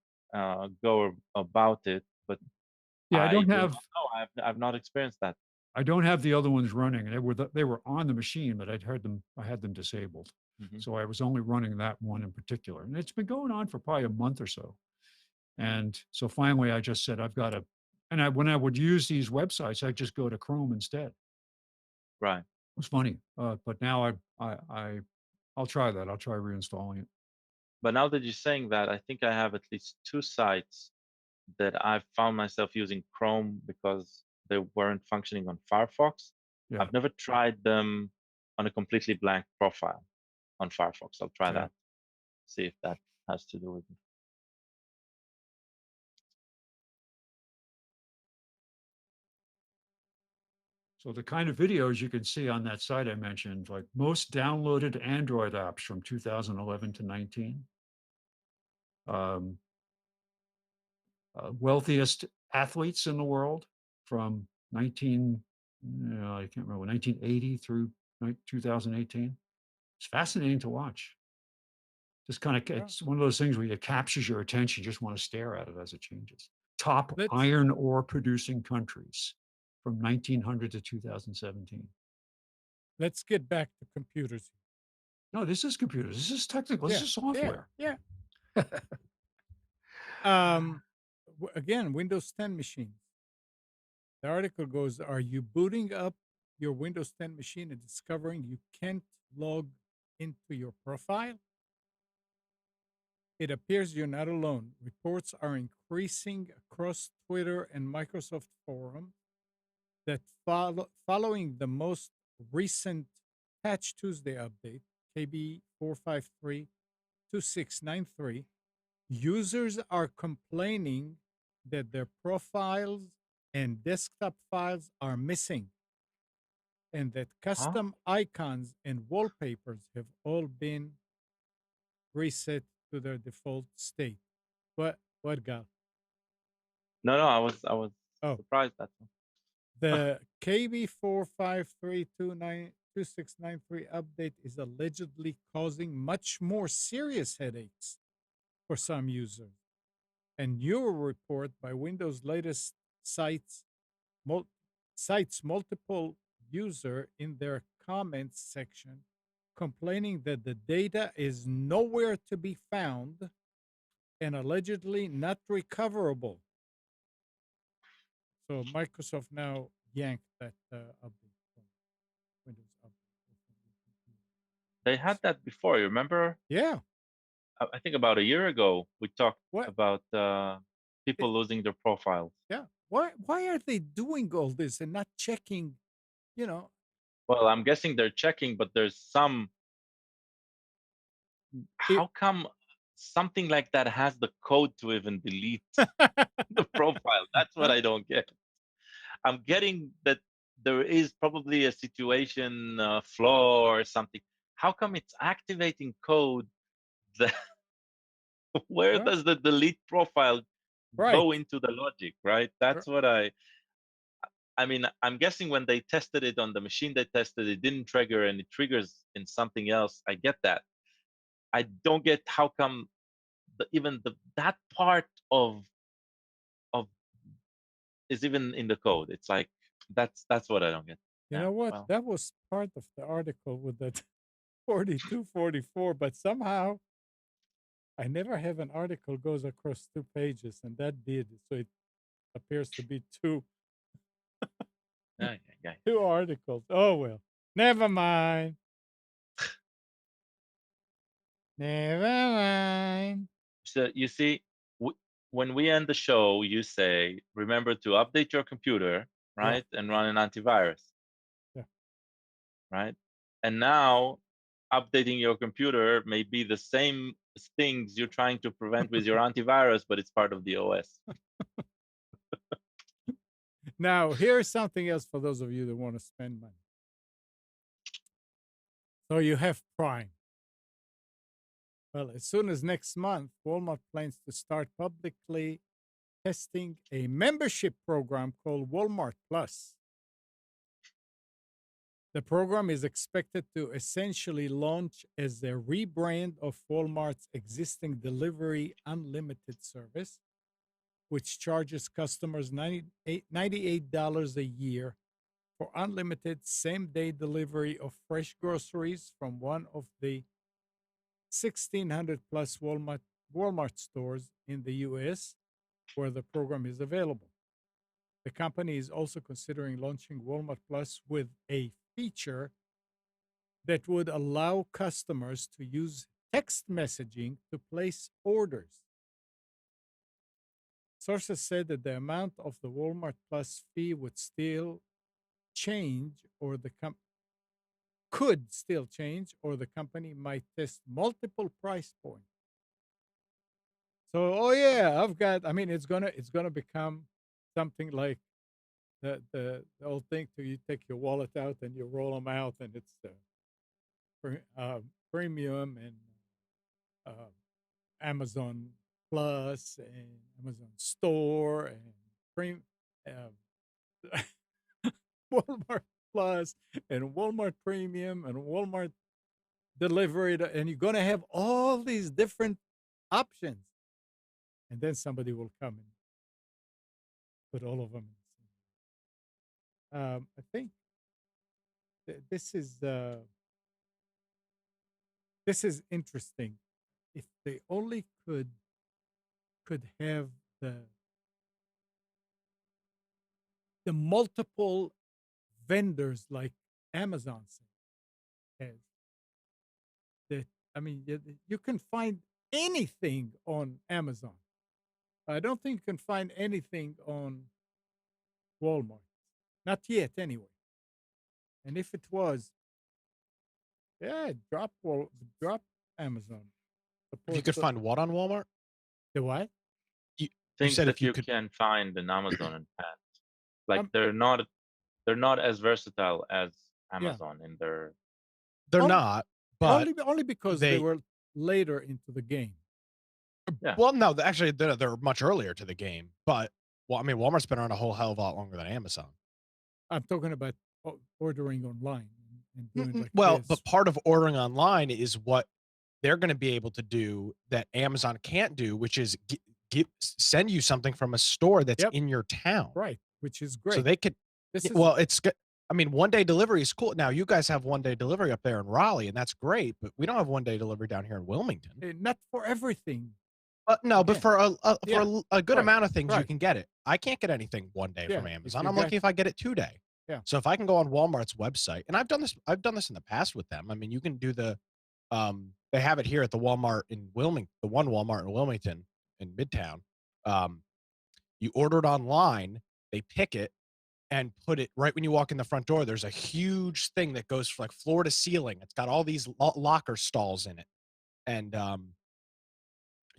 go about it. But Yeah, I do not know. I've not experienced that. I don't have the other ones running. They were on the machine, but I had them disabled. Mhm. So I was only running that one in particular. And it's been going on for probably a month or so. And so finally I just said, I've got to, and when I would use these websites, I'd just go to Chrome instead. Right. It was funny. But now I'll try that. I'll try reinstalling it. But now that you're saying that, I think I have at least 2 sites that I've found myself using Chrome because they weren't functioning on Firefox. Yeah. I've never tried them on a completely blank profile on Firefox. I'll try Okay. that, see if that has to do with it. So the kind of videos you can see on that site I mentioned, like most downloaded Android apps from 2011 to 19. Wealthiest athletes in the world from 19, I can't remember, 1980 through 2018. It's fascinating to watch. Just kind of, Yeah. it's one of those things where it captures your attention. You just want to stare at it as it changes. Top Let's- iron ore producing countries from 1900 to 2017. Let's get back to computers. No, this is computers. This is technical. This is software. Yeah. Again, Windows 10 machines. The article goes, are you booting up your Windows 10 machine and discovering you can't log into your profile? It appears you're not alone. Reports are increasing across Twitter and Microsoft Forum that following the most recent Patch Tuesday update, KB 4532693, users are complaining that their profiles and desktop files are missing and that custom icons and wallpapers have all been reset to their default state. What Gal? No, I was Oh. surprised that one. The KB 4532693 update is allegedly causing much more serious headaches for some users. A newer report by Windows' latest cites multiple user in their comments section complaining that the data is nowhere to be found and allegedly not recoverable. So Microsoft now yanked that update from Windows update. They had that before. You remember? Yeah. I think about a year ago we talked What? about people losing their profiles. Yeah. Why are they doing all this and not checking, you know? Well, I'm guessing they're checking, but there's some. How come something like that has the code to even delete the profile? That's what I don't get. I'm getting that there is probably a situation flaw or something. How come it's activating code that where Well, does the delete profile right. go into the logic, right? That's what I mean, I'm guessing when they tested it on the machine they tested, it didn't trigger and it triggers in something else. I get that. I don't get how come that part of is even in the code. It's like that's what I don't get. You Yeah, know what? well. That was part of the article with that 4244, but somehow I never have an article goes across 2 pages, and that did. So it appears to be two two articles. Oh well, never mind. Never mind. So you see, when we end the show, you say, remember to update your computer, right, and run an antivirus. Yeah. Right. And now, updating your computer may be the same things you're trying to prevent with your antivirus, but it's part of the OS. Now, here's something else for those of you that want to spend money. So you have Prime. Well, as soon as next month, Walmart plans to start publicly testing a membership program called Walmart Plus. The program is expected to essentially launch as a rebrand of Walmart's existing Delivery Unlimited service, which charges customers $98 a year for unlimited same-day delivery of fresh groceries from one of the 1,600 plus Walmart stores in the U.S. where the program is available. The company is also considering launching Walmart Plus with a feature that would allow customers to use text messaging to place orders. sources said that the amount of the Walmart Plus fee would still change, or could still change, or the company might test multiple price points. So, oh yeah, I mean, it's gonna become something like the old thing. To you take your wallet out and you roll them out, and it's the premium and uh, Amazon Plus and Amazon Store and uh, Walmart Plus and Walmart Premium and Walmart Delivery, and you're gonna have all these different options, and then somebody will come and put all of them in the same. I think this is interesting. If they only could have the multiple vendors like Amazon has, that I mean, you can find anything on Amazon. I don't think you can find anything on Walmart. Not yet, anyway. And if it was, yeah, drop Amazon. If you could find what on Walmart? The what? You Things said that if you you could. can find in Amazon and pets. Like Um, they're not as versatile as yeah, Amazon in their They're only not, but only because they they. were later into the game. yeah. Well, no, actually, they're much earlier to the game. But well, I mean, Walmart's been around a whole hell of a lot longer than Amazon. I'm talking about ordering online and doing like Well, this. but part of ordering online is what they're going to be able to do that Amazon can't do, which is send you something from a store that's Yep, in your town. right, which is So great. they could. This is Well, it's good. I mean, 1-day delivery is cool. Now you guys have 1-day delivery up there in Raleigh, and that's great. But we don't have 1-day delivery down here in Wilmington. not for everything. No, but Again, for yeah, a good right, amount of things, you right. can get it. I can't get anything 1 day Yeah, from if Amazon. you I'm got lucky if I get it 2-day. yeah, So if I can go on Walmart's website, and I've done this in the past with them. I mean, you can do they have it here at the Walmart in Wilmington, the one Walmart in Wilmington in Midtown. You order it online, they pick it and put it right when you walk in the front door. There's a huge thing that goes like floor to ceiling. It's got all these locker stalls in it, and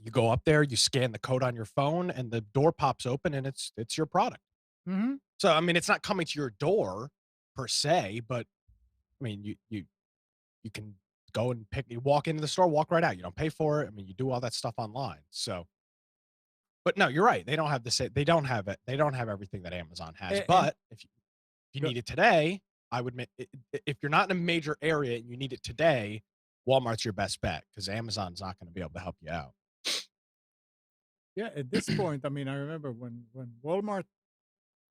you go up there, you scan the code on your phone, and the door pops open, and it's your product. mm-hmm. So I mean, it's not coming to your door per se, but I mean, you can go and you walk into the store, walk right out. You don't pay for it. I mean, you do all that stuff online. So, but no, you're right. They don't have they don't have it. They don't have everything that Amazon has. And But if you go- need it today, I would if you're not in a major area and you need it today, Walmart's your best bet because Amazon's not going to be able to help you out. yeah, at this point, I mean, I remember when Walmart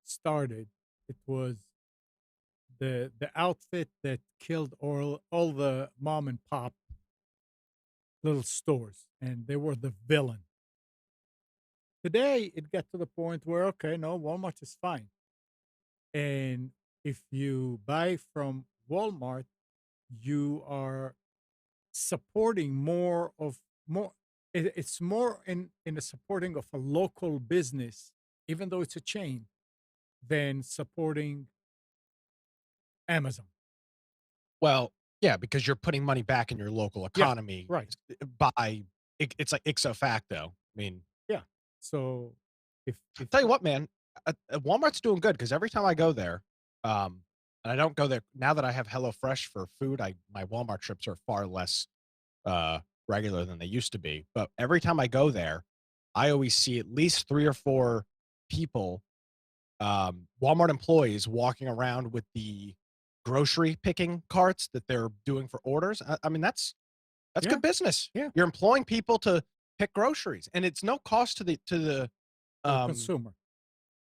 started, it was the outfit that killed all the mom and pop little stores, and they were the villain. Today, it got to the point where, okay, no, Walmart is fine. And if you buy from Walmart, you are supporting more. It's more in the supporting of a local business, even though it's a chain, than supporting Amazon. Well, yeah, because you're putting money back in your local economy right. by it's like ipso facto. I mean, Yeah. So if tell you what, man, Walmart's doing good because every time I go there, and I don't go there now that I have HelloFresh for food. My Walmart trips are far less regular than they used to be. But every time I go there, I always see at least 3 or 4 people, Walmart employees, walking around with the grocery picking carts that they're doing for orders. I mean, that's Yeah. good business. Yeah. You're employing people to pick groceries, and it's no cost to the consumer.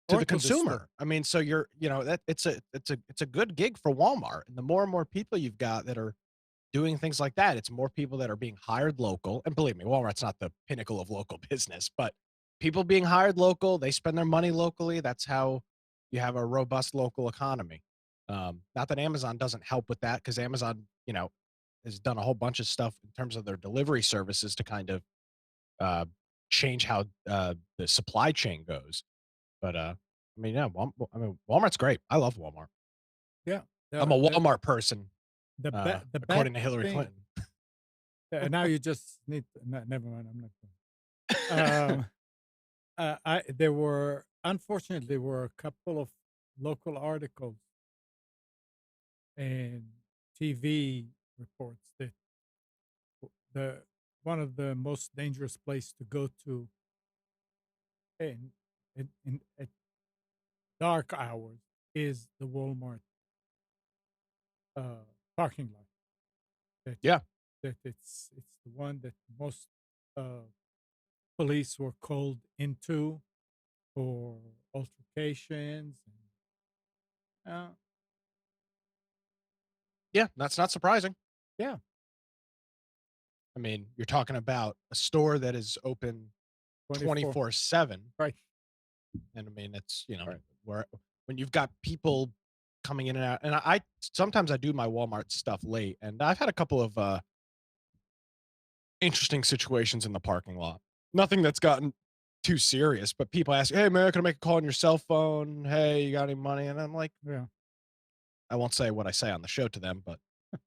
to Or the to the store. consumer. I mean, so that it's a good gig for Walmart. And the more and more people you've got that are doing things like that, it's more people that are being hired local. And believe me, Walmart's not the pinnacle of local business, but people being hired local, they spend their money locally. That's how you have a robust local economy. Not that Amazon doesn't help with that, because Amazon, has done a whole bunch of stuff in terms of their delivery services to kind of change how the supply chain goes. But I mean, yeah, Walmart's great. I love Walmart. Yeah. I'm a Walmart person, The bad according to Hillary thing. Clinton. Now you just need. Never mind. I'm not going. Unfortunately there were a couple of local articles and TV reports that the one of the most dangerous place to go to at dark hours is the Walmart parking lot. Yeah. That it's the one that most uh, police were called into for altercations. And, Yeah, that's not surprising. yeah, I mean, you're talking about a store that is open 24/7. Right. And I mean, it's, Right. where when you've got people coming in and out, and I sometimes I do my Walmart stuff late, and I've had a couple of interesting situations in the parking lot. Nothing that's gotten too serious, but people ask, "Hey man, can I make a call on your cell phone? Hey, you got any money?" And I'm like, Yeah. I won't say what I say on the show to them, but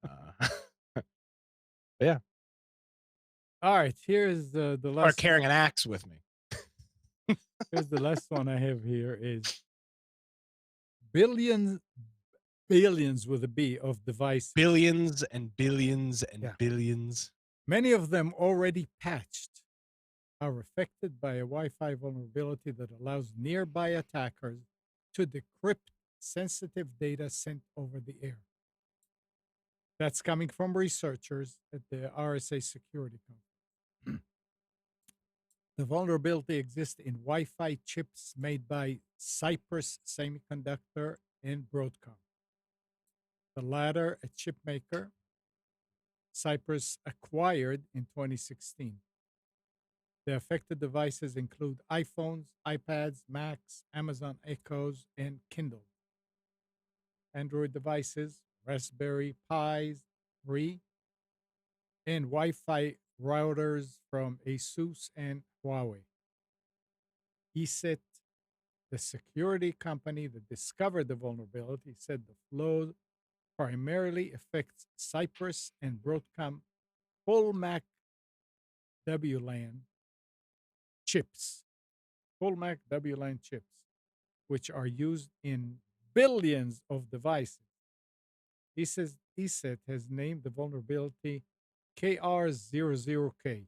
but yeah. All right. Here's the Or last carrying an axe with me. Here's the last one I have here is billions with a B of devices. Billions and billions and Yeah. billions. Many of them already patched are affected by a Wi-Fi vulnerability that allows nearby attackers to decrypt sensitive data sent over the air. That's coming from researchers at the RSA Security Company. The vulnerability exists in Wi-Fi chips made by Cypress Semiconductor and Broadcom. The latter, a chip maker Cypress acquired in 2016. The affected devices include iPhones, iPads, Macs, Amazon Echoes, and Kindle. Android devices, Raspberry Pis 3, and Wi-Fi routers from Asus and Huawei. ESET, the security company that discovered the vulnerability, said the flow primarily affects Cypress and Broadcom full Mac WLAN chips, which are used in billions of devices. ESET has named the vulnerability KR00K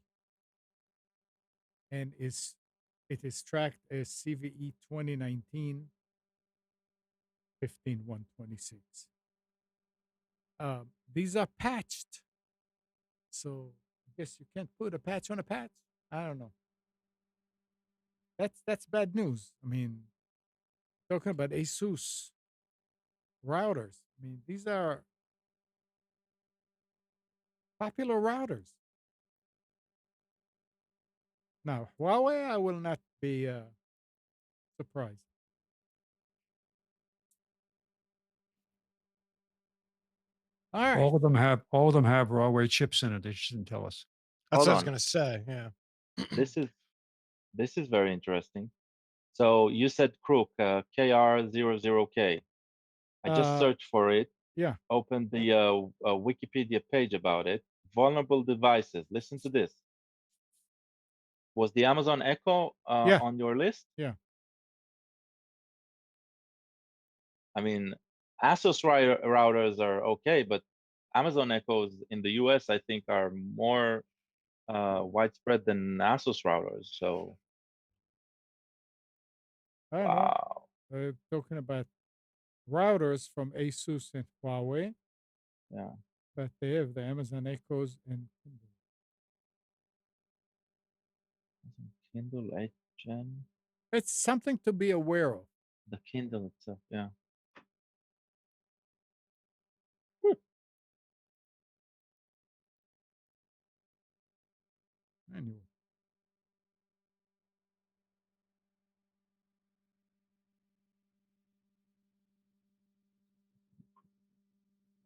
and it is tracked as CVE 2019 15126. These are patched. So I guess you can't put a patch on a patch. I don't know. That's bad news. I mean, talking about Asus routers. I mean, these are popular routers. Now, Huawei, I will not be surprised. All right. All of them have Huawei chips in it. They shouldn't tell us. That's Hold what I was on. gonna say. Yeah. This is very interesting. So you said Crook, KR00K. I just searched for it. Yeah. Opened the Wikipedia page about it. Vulnerable devices. Listen to this. Was the Amazon Echo Yeah. on your list? Yeah. I mean, Asus routers are okay, but Amazon Echoes in the US, I think, are more widespread than Asus routers. So, I don't wow. know. Talking about routers from Asus and Huawei, Yeah. but they have the Amazon Echoes and Kindle 8 Gen. it's something to be aware of. The Kindle itself, yeah. Anyway.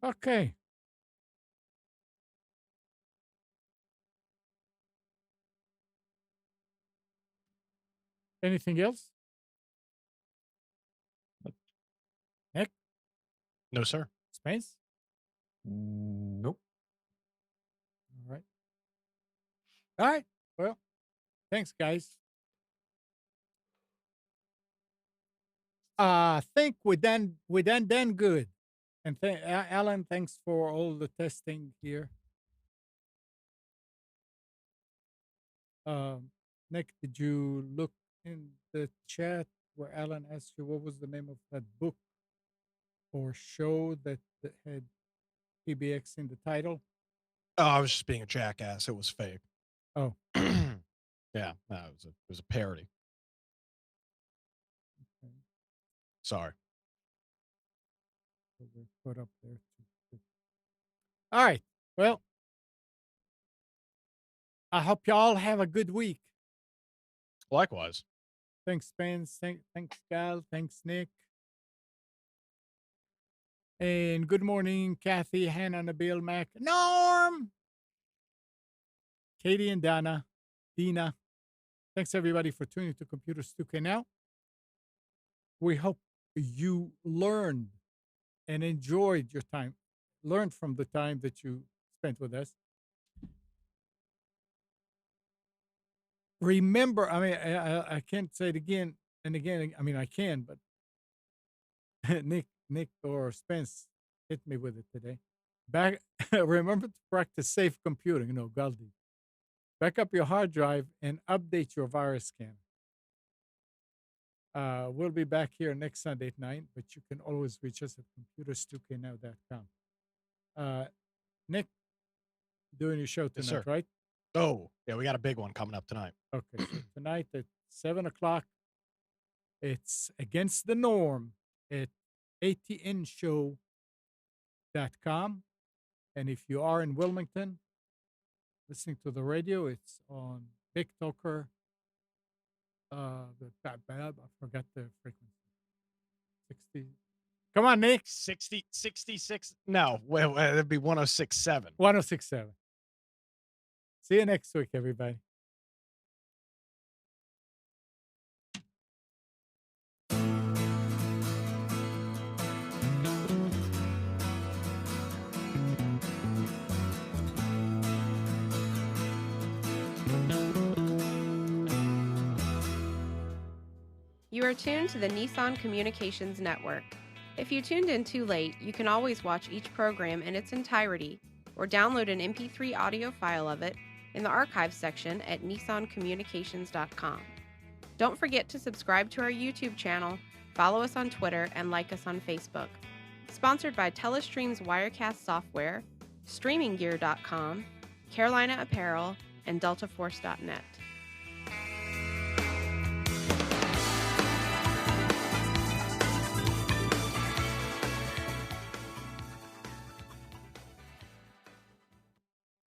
Okay. Anything else? Nick, No, sir. Spence? Nope. All right. All right. Well, thanks, guys. I think we done good. And Alan, thanks for all the testing here. Nick, did you look in the chat where Alan asked you what was the name of that book or show that had PBX in the title? Oh, I was just being a jackass. It was fake. Oh, Yeah, no, it was a parody. okay. Sorry. So we're put up there too. All right. Well, I hope y'all have a good week. Likewise. Thanks, Spence. Thanks, Gal. Thanks, Nick. And good morning, Kathy, Hannah, Nabil, Mac, Norm, Katie, and Dina. Thanks, everybody, for tuning to Computers 2K Now. We hope you learned and enjoyed your time, learned from the time that you spent with us. Remember, I mean, I can't say it again and again. I mean, I can, but Nick or Spence hit me with it today. Remember to practice safe computing, Galdi. Back up your hard drive and update your virus scanner. We'll be back here next Sunday at 9, but you can always reach us at computers2know.com. Nick, doing your show tonight, Yes, sir. right? Oh, yeah, we got a big one coming up tonight. Okay, so tonight at 7 o'clock, it's Against the Norm at atnshow.com. And if you are in Wilmington, listening to the radio, it's on Big Talker. I forgot the frequency. 60. Come on, Nick. 66. No, well, it'd be 106.7. 106.7. See you next week, everybody. You are tuned to the Nissan Communications Network. If you tuned in too late, you can always watch each program in its entirety or download an MP3 audio file of it in the archives section at nissancommunications.com. Don't forget to subscribe to our YouTube channel, follow us on Twitter, and like us on Facebook. Sponsored by Telestream's Wirecast software, StreamingGear.com, Carolina Apparel, and DeltaForce.net.